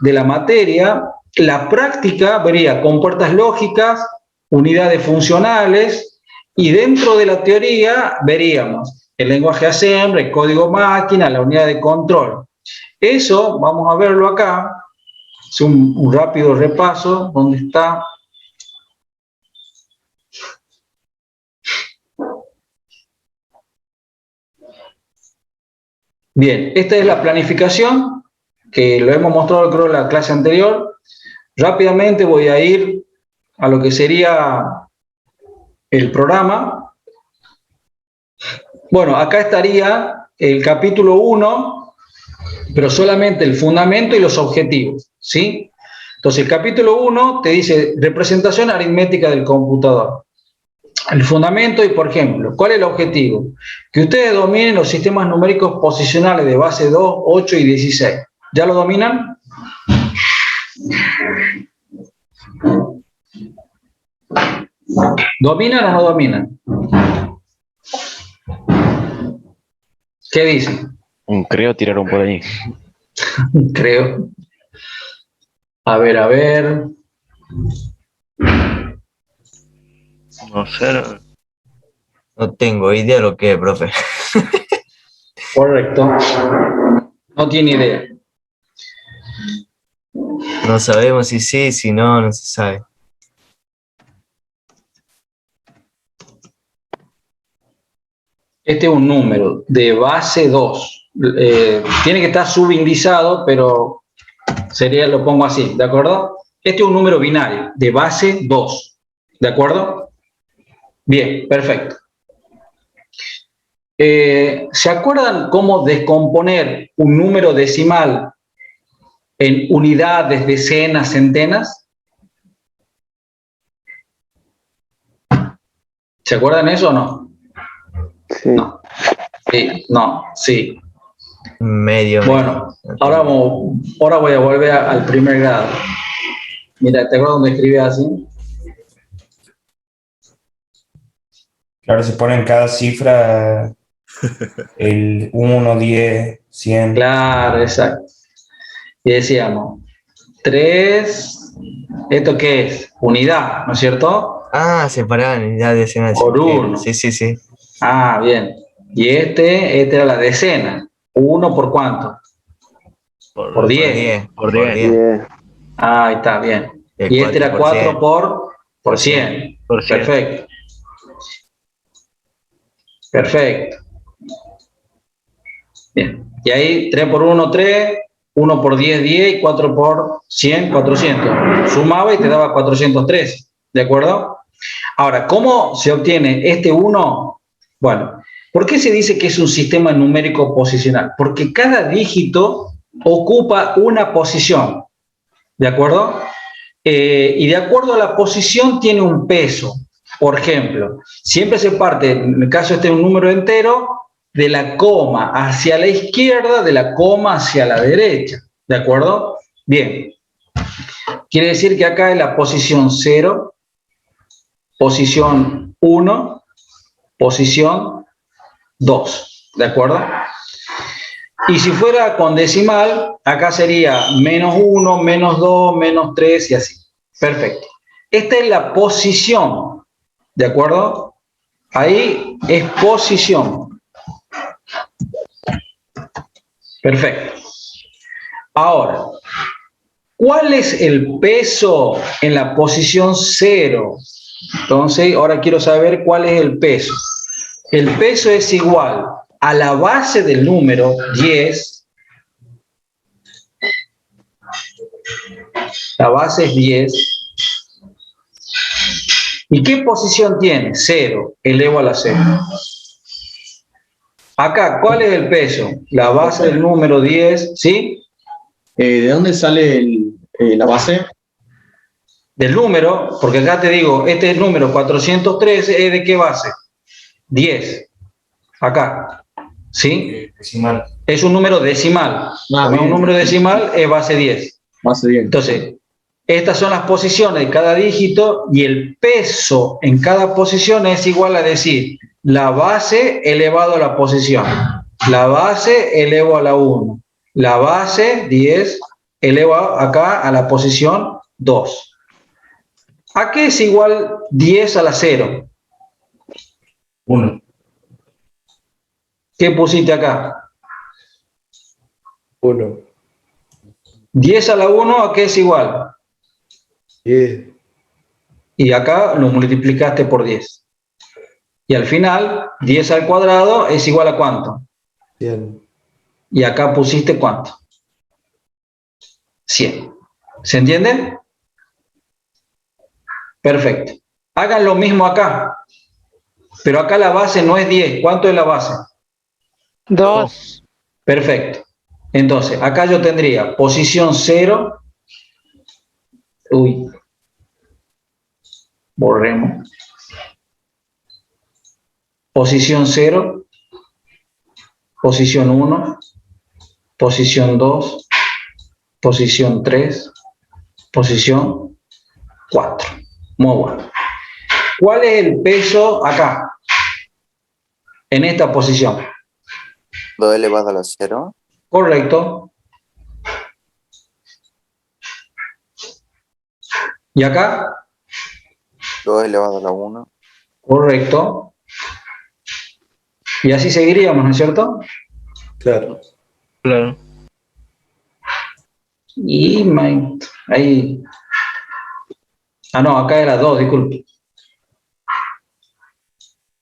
de la materia, la práctica vería compuertas lógicas, unidades funcionales, y dentro de la teoría veríamos el lenguaje assembler, el código máquina, la unidad de control. Eso, vamos a verlo acá, es un rápido repaso, ¿dónde está? Bien, esta es la planificación, que lo hemos mostrado creo en la clase anterior. Rápidamente voy a ir a lo que sería el programa. Bueno, acá estaría el capítulo 1, pero solamente el fundamento y los objetivos, ¿sí? Entonces, el capítulo 1 te dice representación aritmética del computador. El fundamento y, por ejemplo, ¿cuál es el objetivo? Que ustedes dominen los sistemas numéricos posicionales de base 2, 8 y 16. ¿Ya lo dominan? ¿Dominan o no dominan? ¿Qué dicen? Creo tiraron por ahí. Creo. A ver. No sé. No tengo idea de lo que es, profe. Correcto. No tiene idea. No sabemos si sí, si no, no se sabe. Este es un número de base 2. Tiene que estar subindizado, pero lo pongo así, ¿de acuerdo? Este es un número binario de base 2. ¿De acuerdo? Bien, perfecto. ¿Se acuerdan cómo descomponer un número decimal en unidades, decenas, centenas? ¿Se acuerdan eso o no? Sí. No. Sí, no, sí. Medio. Bueno, ahora voy a volver al primer grado. Mira, ¿te acuerdas dónde escribí así? Claro, se pone en cada cifra el 1, 10, 100. Claro, exacto. Y decíamos, 3, ¿esto qué es? Unidad, ¿no es cierto? Ah, separaban unidad, decena. Por 1. Sí. Ah, bien. Y este era la decena. ¿1 por cuánto? Por 10. Por 10. Ah, ahí está, bien. Y este era 4 por 100. Perfecto. Perfecto. Bien. Y ahí 3 por 1, 3, 1 por 10, 10 y 4 por 100, 400. Sumaba y te daba 413. ¿De acuerdo? Ahora, ¿cómo se obtiene este 1? Bueno, ¿por qué se dice que es un sistema numérico posicional? Porque cada dígito ocupa una posición. ¿De acuerdo? Y de acuerdo a la posición tiene un peso. Por ejemplo, siempre se parte, en el caso este es un número entero, de la coma hacia la izquierda, de la coma hacia la derecha. ¿De acuerdo? Bien. Quiere decir que acá es la posición 0, posición 1, posición 2. ¿De acuerdo? Y si fuera con decimal, acá sería menos 1, menos 2, menos 3 y así. Perfecto. Esta es la posición. ¿De acuerdo? Ahí es posición. Perfecto. Ahora, ¿cuál es el peso en la posición 0? Entonces, ahora quiero saber cuál es el peso. El peso es igual a la base del número 10. La base es 10. ¿Y qué posición tiene? 0. Elevo a la 0. Acá, ¿cuál es el peso? La base del número 10, ¿sí? ¿De dónde sale la base? Del número, porque acá te digo, este es el número 413, ¿es de qué base? 10. Acá, ¿sí? Decimal. Es un número decimal. Como es un número decimal, es base 10. Base 10. Entonces, estas son las posiciones de cada dígito y el peso en cada posición es igual a decir la base elevado a la posición. La base elevo a la 1. La base 10 elevo acá a la posición 2. ¿A qué es igual 10 a la 0? 1. ¿Qué pusiste acá? 1. 10 a la 1, ¿a qué es igual? 10. Y acá lo multiplicaste por 10. Y al final, 10 al cuadrado es igual a ¿cuánto? 100. Y acá pusiste ¿cuánto? 100. ¿Se entiende? Perfecto. Hagan lo mismo acá. Pero acá la base no es 10. ¿Cuánto es la base? 2. Perfecto. Entonces, acá yo tendría posición 0. Uy. Borremos. Posición 0. Posición 1. Posición 2. Posición 3. Posición 4. Muy bueno. ¿Cuál es el peso acá? En esta posición. 2 elevado a la 0. Correcto. ¿Y acá? 2 elevado a la 1. Correcto. Y así seguiríamos, ¿no es cierto? Claro. Claro. Y ahí. Ah, no, acá era 2, disculpe.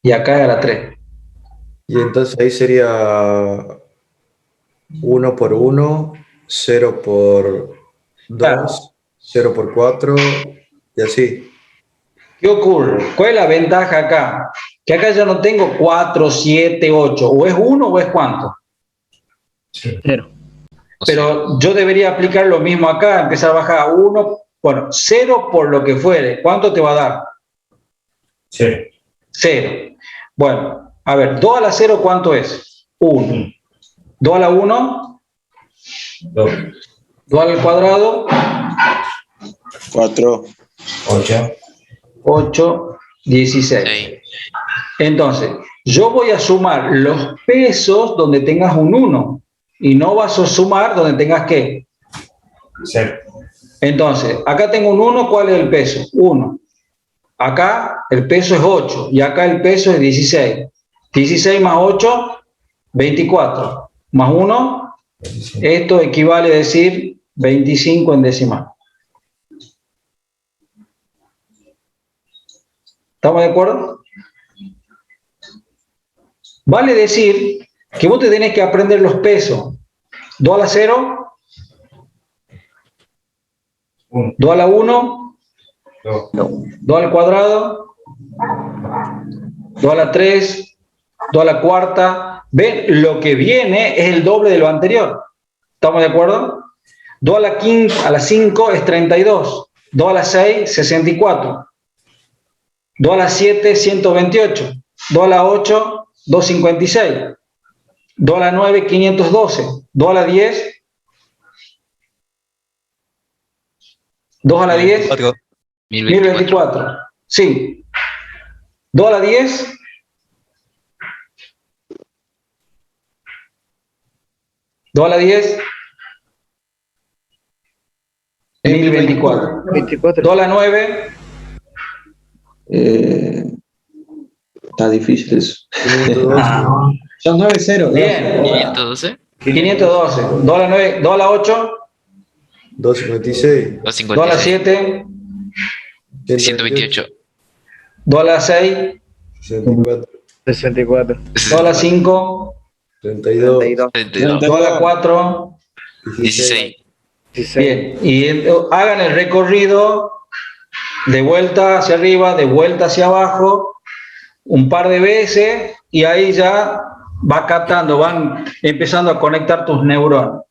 Y acá era 3. Y entonces ahí sería 1 por 1, 0 por 2, Claro. 0 por 4 y así. ¿Qué ocurre? ¿Cuál es la ventaja acá? Que acá yo no tengo 4, 7, 8. O es 1 o es ¿cuánto? 0. Pero yo debería aplicar lo mismo acá, empezar a bajar a 1. Bueno, 0 por lo que fuere. ¿Cuánto te va a dar? 0. 0. Bueno, a ver, 2 a la 0, ¿cuánto es? 1. 2 a la 1, 2. 2 al cuadrado, 4. 8. 8, 16. Entonces, yo voy a sumar los pesos donde tengas un 1 y no vas a sumar donde tengas ¿qué? 0. Entonces, acá tengo un 1, ¿cuál es el peso? 1. Acá el peso es 8 y acá el peso es 16. 16 más 8, 24. Más 1, esto equivale a decir 25 en decimal. ¿Estamos de acuerdo? Vale decir que vos te tenés que aprender los pesos. 2 a la 0, 2 a la 1, 2 al cuadrado, 2 a la 3, 2 a la cuarta. ¿Ven? Lo que viene es el doble de lo anterior. ¿Estamos de acuerdo? 2 a la 5 es 32. 2 a la 6, 64. 2 a la 7, 128. 2 a la 8, 256. 2 a la 9, 512. 2 a la 10, 2 a la 10, 1024. 1024. Sí. 2 a la 10. 2 a la 10. 1024. 24. 2 a la 9. Está difícil eso. 512. Son 9 ceros. Bien. 512. 512. 2 a la 9. 2 a la 8. 256. 2 a la 7. 128. 2 a la 6. 64. 64. 2 a la 5. 32. 32. 2 a la 4. 16. 16. Bien. Y hagan el recorrido de vuelta hacia arriba, de vuelta hacia abajo, un par de veces, y ahí ya va captando, van empezando a conectar tus neuronas.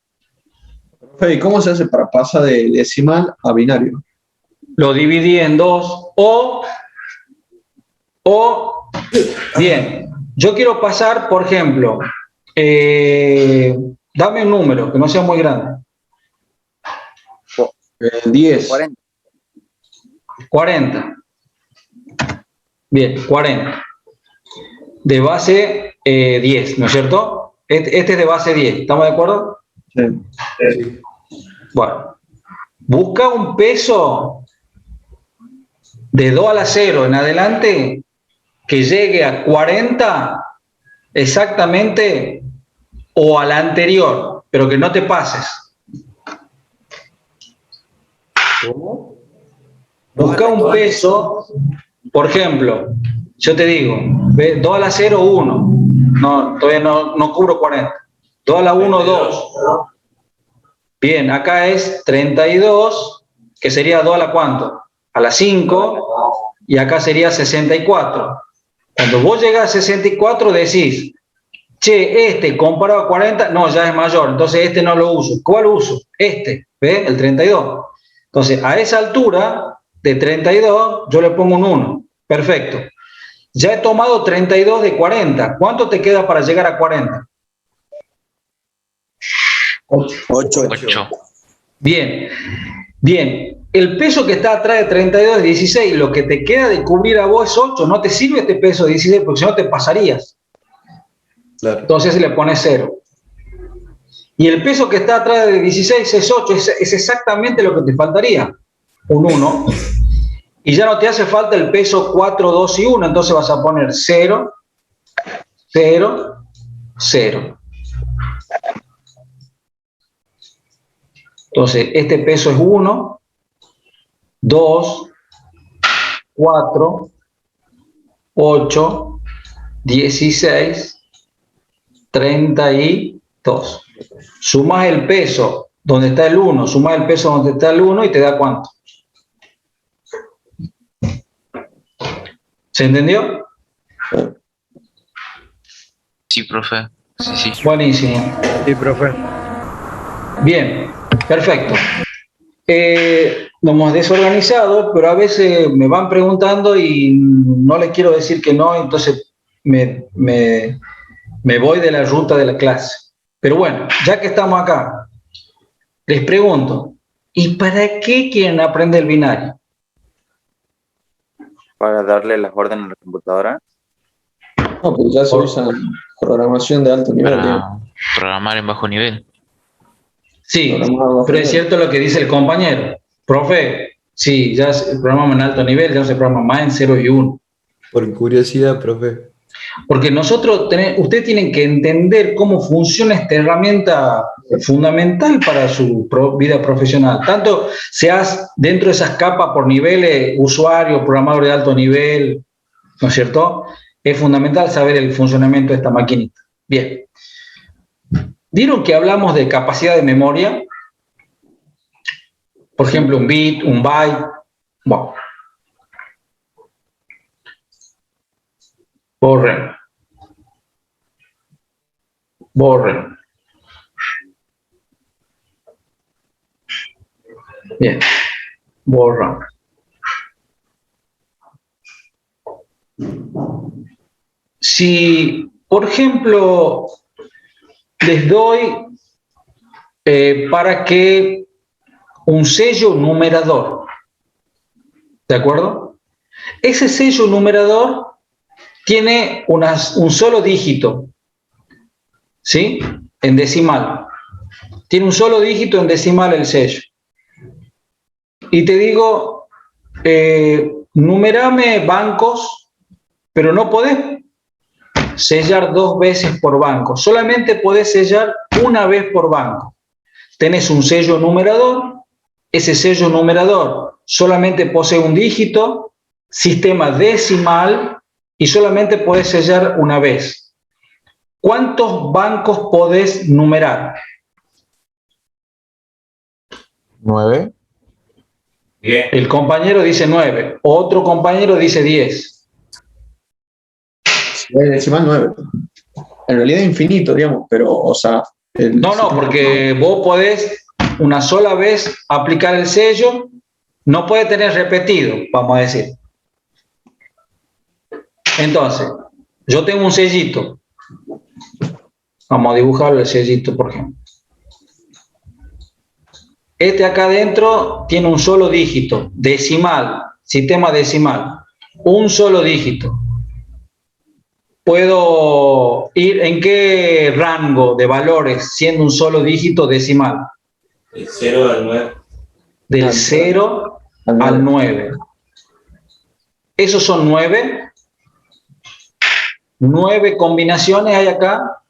¿Y cómo se hace para pasar de decimal a binario? Lo dividí en 2 bien, yo quiero pasar, por ejemplo, dame un número que no sea muy grande. 10. 40. Bien, 40. De base 10, ¿no es cierto? Este es de base 10, ¿estamos de acuerdo? Sí. Bueno, busca un peso de 2 a la 0 en adelante que llegue a 40 exactamente o a la anterior, pero que no te pases. ¿Cómo? Busca un peso, por ejemplo, yo te digo, 2 a la 0, 1. No, todavía no cubro 40. 2 a la 1, 2. Bien, acá es 32, que sería 2 a la ¿cuánto? A la 5, y acá sería 64. Cuando vos llegás a 64 decís, che, este comparado a 40, no, ya es mayor, entonces este no lo uso. ¿Cuál uso? Este, ¿ves? El 32. Entonces, a esa altura de 32, yo le pongo un 1. Perfecto. Ya he tomado 32 de 40. ¿Cuánto te queda para llegar a 40? 8. Bien. Bien. El peso que está atrás de 32 es 16. Lo que te queda de cubrir a vos es 8. No te sirve este peso de 16 porque si no te pasarías. Claro. Entonces le pones 0. Y el peso que está atrás de 16 es 8. Es exactamente lo que te faltaría. Un 1. Y ya no te hace falta el peso 4, 2 y 1. Entonces vas a poner 0, 0, 0. Entonces, este peso es 1, 2, 4, 8, 16, 32. Sumas el peso donde está el 1, sumas el peso donde está el 1 y te da ¿cuánto? ¿Se entendió? Sí, profe. Sí. Buenísimo. Sí, profe. Bien, perfecto. Nos hemos desorganizado, pero a veces me van preguntando y no les quiero decir que no, entonces me voy de la ruta de la clase. Pero bueno, ya que estamos acá, les pregunto, ¿y para qué quieren aprender el binario? Para darle las órdenes a la computadora. No, pues ya se usa programación de alto nivel. Para programar en bajo nivel. Sí, pero es cierto lo que dice el compañero. Profe, sí, ya programamos en alto nivel, ya no se programa más en 0 y 1. Por curiosidad, profe. Porque ustedes tienen que entender cómo funciona esta herramienta fundamental para su vida profesional. Tanto seas dentro de esas capas por niveles, usuario, programador de alto nivel, ¿no es cierto? Es fundamental saber el funcionamiento de esta maquinita. Bien. ¿Vieron que hablamos de capacidad de memoria? Por ejemplo, un bit, un byte. Bueno. Borren. Bien. Borran. Si, por ejemplo, les doy para que un sello numerador, ¿De acuerdo? Ese sello numerador tiene un solo dígito, ¿sí? En decimal. Tiene un solo dígito en decimal el sello. Y te digo, numerame bancos, pero no podés sellar 2 veces por banco. Solamente podés sellar una vez por banco. Tenés un sello numerador. Ese sello numerador solamente posee un dígito, sistema decimal, y solamente podés sellar una vez. ¿Cuántos bancos podés numerar? 9. El compañero dice 9, otro compañero dice 10. El decimal 9. En realidad es infinito, digamos, pero, o sea... No, porque vos podés una sola vez aplicar el sello, no puede tener repetido, vamos a decir. Entonces, yo tengo un sellito. Vamos a dibujarlo el sellito, por ejemplo. Este acá adentro tiene un solo dígito, decimal, sistema decimal, un solo dígito. ¿Puedo ir en qué rango de valores siendo un solo dígito decimal? Del 0 al 9. Del 0 al 9. ¿Esos son 9? 9 combinaciones hay acá.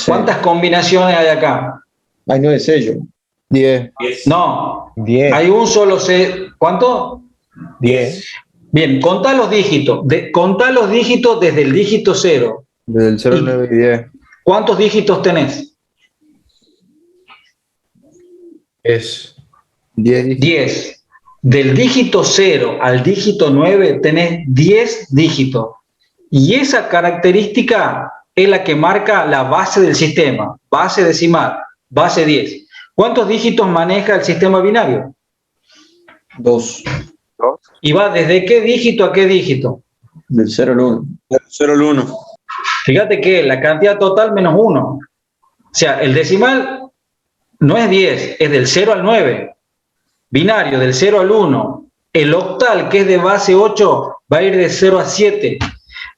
¿Cuántas combinaciones hay acá? Hay 9 sellos. 10. No. 10. Hay un solo sello. ¿Cuánto? 10. Bien, contá los dígitos. Contá los dígitos desde el dígito 0. Desde el 0 al 9 y 10. ¿Cuántos dígitos tenés? Es 10 dígitos. 10. Del dígito 0 al dígito 9 tenés 10 dígitos. Y esa característica es la que marca la base del sistema. Base decimal, base 10. ¿Cuántos dígitos maneja el sistema binario? 2. ¿Y va desde qué dígito a qué dígito? Del 0 al 1. Del 0 al 1. Fíjate que la cantidad total menos 1. O sea, el decimal no es 10, es del 0 al 9. Binario del 0 al 1. El octal, que es de base 8, va a ir de 0 a 7.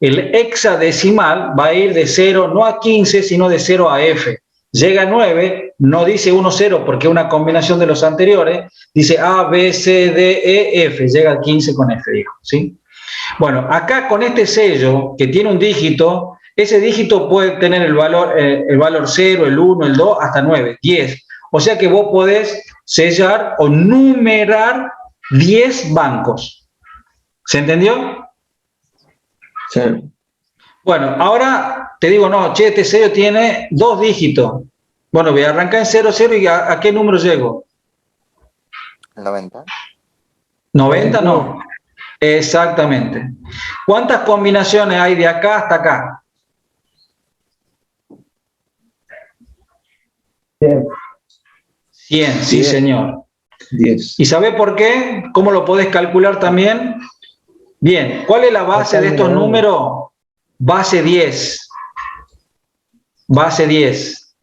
El hexadecimal va a ir de 0 no a 15, sino de 0 a F. Llega a 9, no dice 1, 0, porque es una combinación de los anteriores. Dice A, B, C, D, E, F. Llega al 15 con F, dijo, ¿sí? Bueno, acá con este sello, que tiene un dígito, ese dígito puede tener el valor 0, el 1, el 2, hasta 9, 10. O sea que vos podés sellar o numerar 10 bancos. ¿Se entendió? Sí. Bueno, ahora te digo, no, che, este sello tiene 2 dígitos. Bueno, voy a arrancar en 0, 0 y ¿a qué número llego? 90. 90 no. Exactamente. ¿Cuántas combinaciones hay de acá hasta acá? 100, sí, señor. 10. ¿Y sabe por qué? ¿Cómo lo podés calcular también? Bien, ¿cuál es la base de estos números? Base 10. Base 10.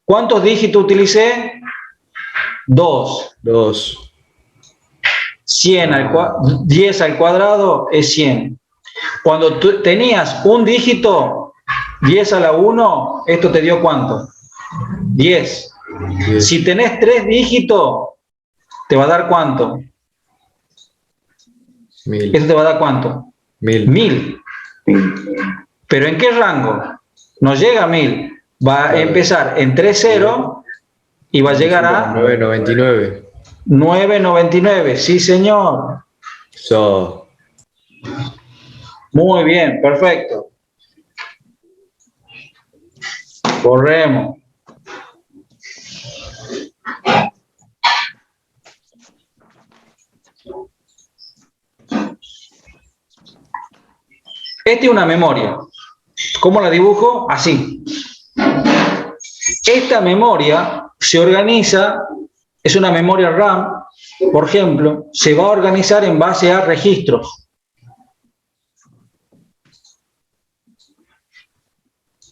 ¿Cuántos dígitos utilicé? 2. 2. 10 al cuadrado es 100. Cuando tú tenías un dígito, 10 a la 1, ¿esto te dio cuánto? 10. Si tenés 3 dígitos, ¿te va a dar cuánto? 1000. ¿Eso te va a dar cuánto? 1000. 1000. ¿Pero en qué rango? No llega a 1000. Va a empezar en 3,0 y va a llegar a 999. 9,99. Sí, señor. So. Muy bien, perfecto. Corremos. Esta es una memoria. ¿Cómo la dibujo? Así. Esta memoria se organiza, es una memoria RAM, por ejemplo, se va a organizar en base a registros.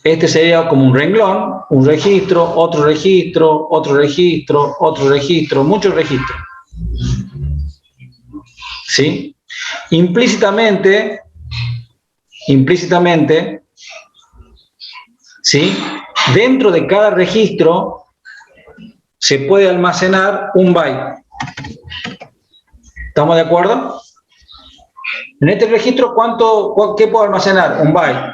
Este sería como un renglón, un registro, otro registro, otro registro, otro registro, muchos registros. ¿sí? Implícitamente, ¿sí? Dentro de cada registro se puede almacenar un byte. ¿Estamos de acuerdo? En este registro, ¿qué puedo almacenar? Un byte.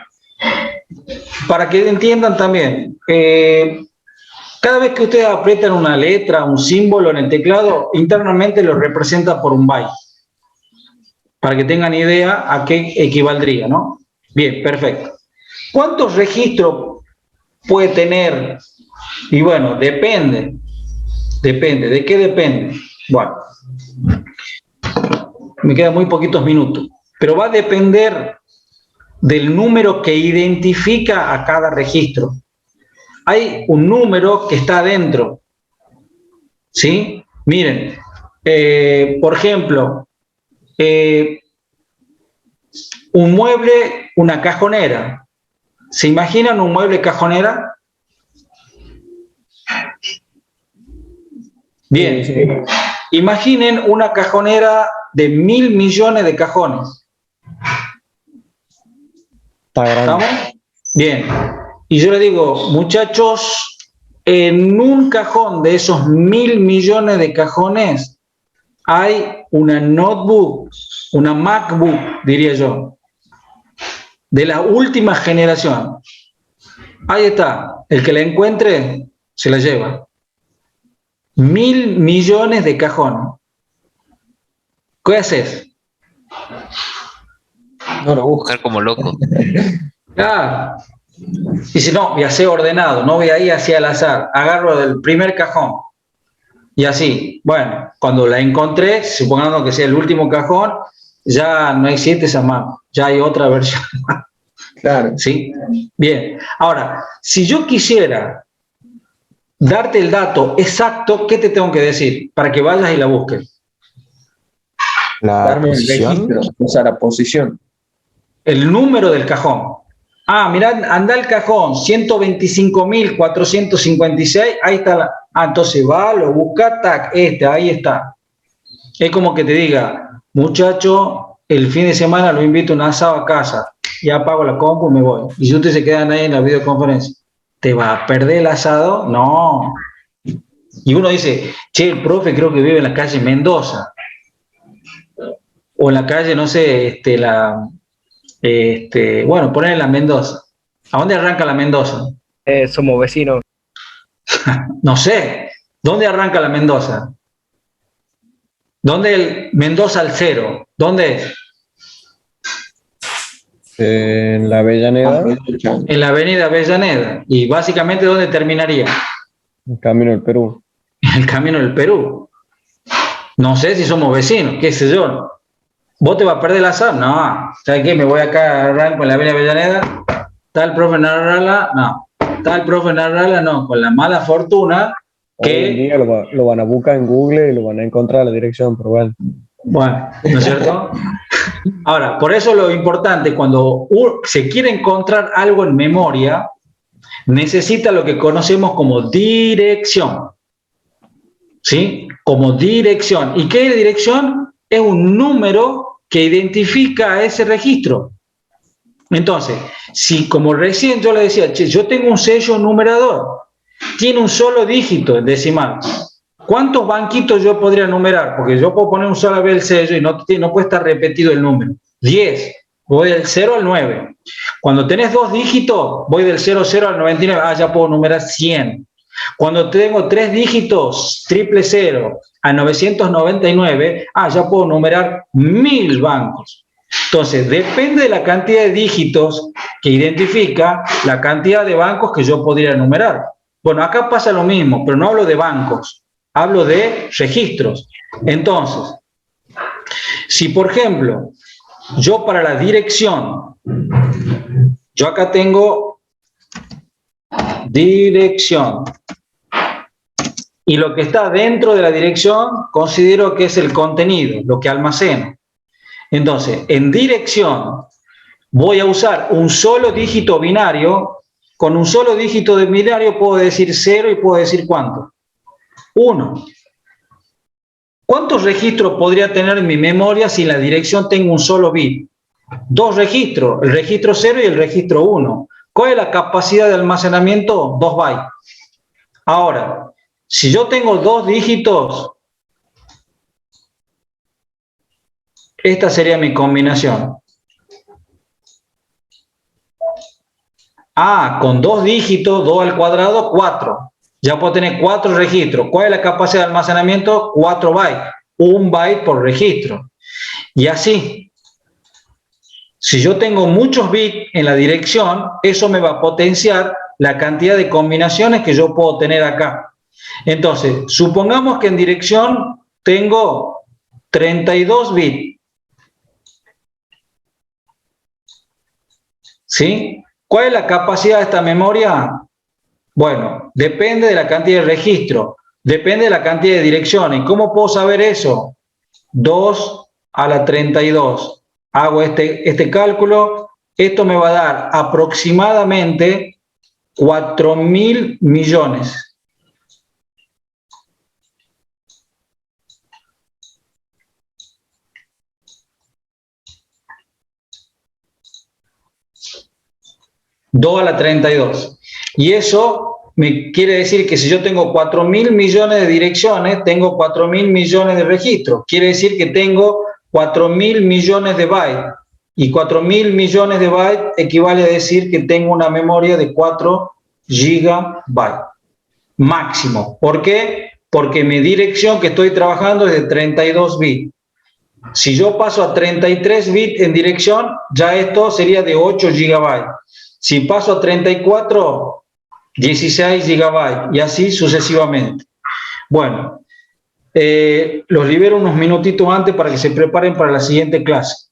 Para que entiendan también, cada vez que ustedes aprietan una letra, un símbolo en el teclado, internamente lo representa por un byte. Para que tengan idea a qué equivaldría, ¿no? Bien, perfecto. ¿Cuántos registros puede tener? Y bueno, depende. Depende. ¿De qué depende? Bueno, me quedan muy poquitos minutos. Pero va a depender del número que identifica a cada registro. Hay un número que está adentro, ¿sí? Miren, por ejemplo, un mueble, una cajonera. ¿Se imaginan un mueble cajonera? Bien, sí. Imaginen una cajonera de 1.000 millones de cajones. ¿Estamos? Bien. Y yo le digo, muchachos, en un cajón de esos 1.000 millones de cajones hay una notebook, una MacBook, diría yo, de la última generación. Ahí está. El que la encuentre, se la lleva. 1.000 millones de cajones. ¿Qué haces? No lo buscar como loco. Claro. Dice, no, voy a ser ordenado, no voy a ir hacia el azar. Agarro del primer cajón. Y así, bueno, cuando la encontré, supongamos que sea el último cajón, ya no existe esa mano, ya hay otra versión. Claro. ¿Sí? Bien. Ahora, si yo quisiera darte el dato exacto, ¿qué te tengo que decir? Para que vayas y la busques. Darme el registro, o sea, la posición. El número del cajón. Ah, mirá, anda el cajón, 125.456, ahí está entonces va, lo busca, tac, ahí está. Es como que te diga, muchacho, el fin de semana lo invito a un asado a casa, ya apago la compu y me voy. Y si ustedes se quedan ahí en la videoconferencia, ¿te va a perder el asado? No. Y uno dice, che, el profe creo que vive en la calle Mendoza. O en la calle, no sé, bueno, poner en la Mendoza. ¿A dónde arranca la Mendoza? Somos vecinos. No sé. ¿Dónde arranca la Mendoza? ¿Dónde el Mendoza al cero? ¿Dónde es? En la Avellaneda. En la avenida Avellaneda. ¿Y básicamente dónde terminaría? El Camino del Perú. El Camino del Perú. No sé si somos vecinos, qué sé yo. ¿Vos te vas a perder el azar? No. ¿Sabes qué? Me voy acá, arranco en la avenida Avellaneda. ¿Está el profe Narrala? No. ¿Está el profe Narrala? No. Con la mala fortuna que... Hoy en día lo van a buscar en Google y lo van a encontrar la dirección, pero bueno. Bueno, ¿no es cierto? Ahora, por eso lo importante, cuando se quiere encontrar algo en memoria, necesita lo que conocemos como dirección. ¿Sí? Como dirección. ¿Y qué es dirección? Es un número que identifica a ese registro. Entonces, si como recién yo le decía, che, yo tengo un sello numerador, tiene un solo dígito decimal, ¿cuántos banquitos yo podría numerar? Porque yo puedo poner un solo vez el sello y no puede estar repetido el número. 10, voy del 0 al 9. Cuando tenés dos dígitos, voy del 00 al 99, ya puedo numerar 100. Cuando tengo 3 dígitos, 000 a 999, ya puedo numerar 1000 bancos. Entonces, depende de la cantidad de dígitos que identifica la cantidad de bancos que yo podría numerar. Bueno, acá pasa lo mismo, pero no hablo de bancos, hablo de registros. Entonces, si por ejemplo, yo para la dirección, yo acá tengo dirección, y lo que está dentro de la dirección considero que es el contenido, lo que almaceno. Entonces, en dirección voy a usar un solo dígito binario. Con un solo dígito de binario puedo decir 0 y puedo decir ¿cuánto? 1. ¿Cuántos registros podría tener mi memoria si en la dirección tengo un solo bit? 2 registros, el registro 0 y el registro 1. ¿Cuál es la capacidad de almacenamiento? 2 bytes. Ahora, si yo tengo 2 dígitos, esta sería mi combinación. Con 2 dígitos, 2 al cuadrado, 4. Ya puedo tener 4 registros. ¿Cuál es la capacidad de almacenamiento? 4 bytes. 1 byte por registro. Y así. Si yo tengo muchos bits en la dirección, eso me va a potenciar la cantidad de combinaciones que yo puedo tener acá. Entonces, supongamos que en dirección tengo 32 bits. ¿Sí? ¿Cuál es la capacidad de esta memoria? Bueno, depende de la cantidad de registros, depende de la cantidad de direcciones. ¿Cómo puedo saber eso? 2 a la 32. Hago este cálculo. Esto me va a dar aproximadamente 4.000 millones. ...2 a la 32. Y eso me quiere decir que si yo tengo 4.000 millones de direcciones, tengo 4.000 millones de registros. Quiere decir que tengo 4.000 millones de bytes. Y 4.000 millones de bytes equivale a decir que tengo una memoria de 4 gigabytes. Máximo. ¿Por qué? Porque mi dirección que estoy trabajando es de 32 bits. Si yo paso a 33 bits en dirección, ya esto sería de 8 gigabytes. Si paso a 34, 16 gigabytes y así sucesivamente. Bueno, los libero unos minutitos antes para que se preparen para la siguiente clase.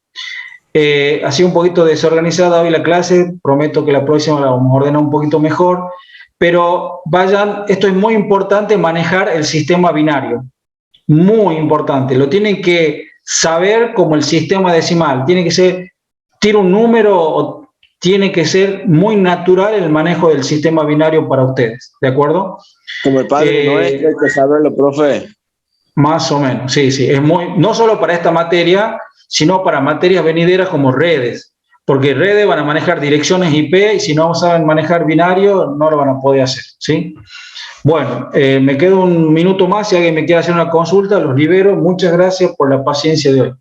Ha sido un poquito desorganizada hoy la clase, prometo que la próxima la vamos a ordenar un poquito mejor, pero vayan, esto es muy importante, manejar el sistema binario. Muy importante, lo tienen que saber como el sistema decimal, tiene que ser, tira un número o tiene que ser muy natural el manejo del sistema binario para ustedes, ¿de acuerdo? Como el padre nuestro, hay que saberlo, profe. Más o menos, sí, es muy, no solo para esta materia, sino para materias venideras como redes, porque redes van a manejar direcciones IP y si no saben manejar binario, no lo van a poder hacer, ¿sí? Bueno, me quedo un minuto más, si alguien me quiere hacer una consulta, los libero. Muchas gracias por la paciencia de hoy.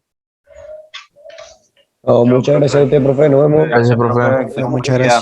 Muchas gracias a usted, profe. Nos vemos. Gracias, profe. Muchas gracias.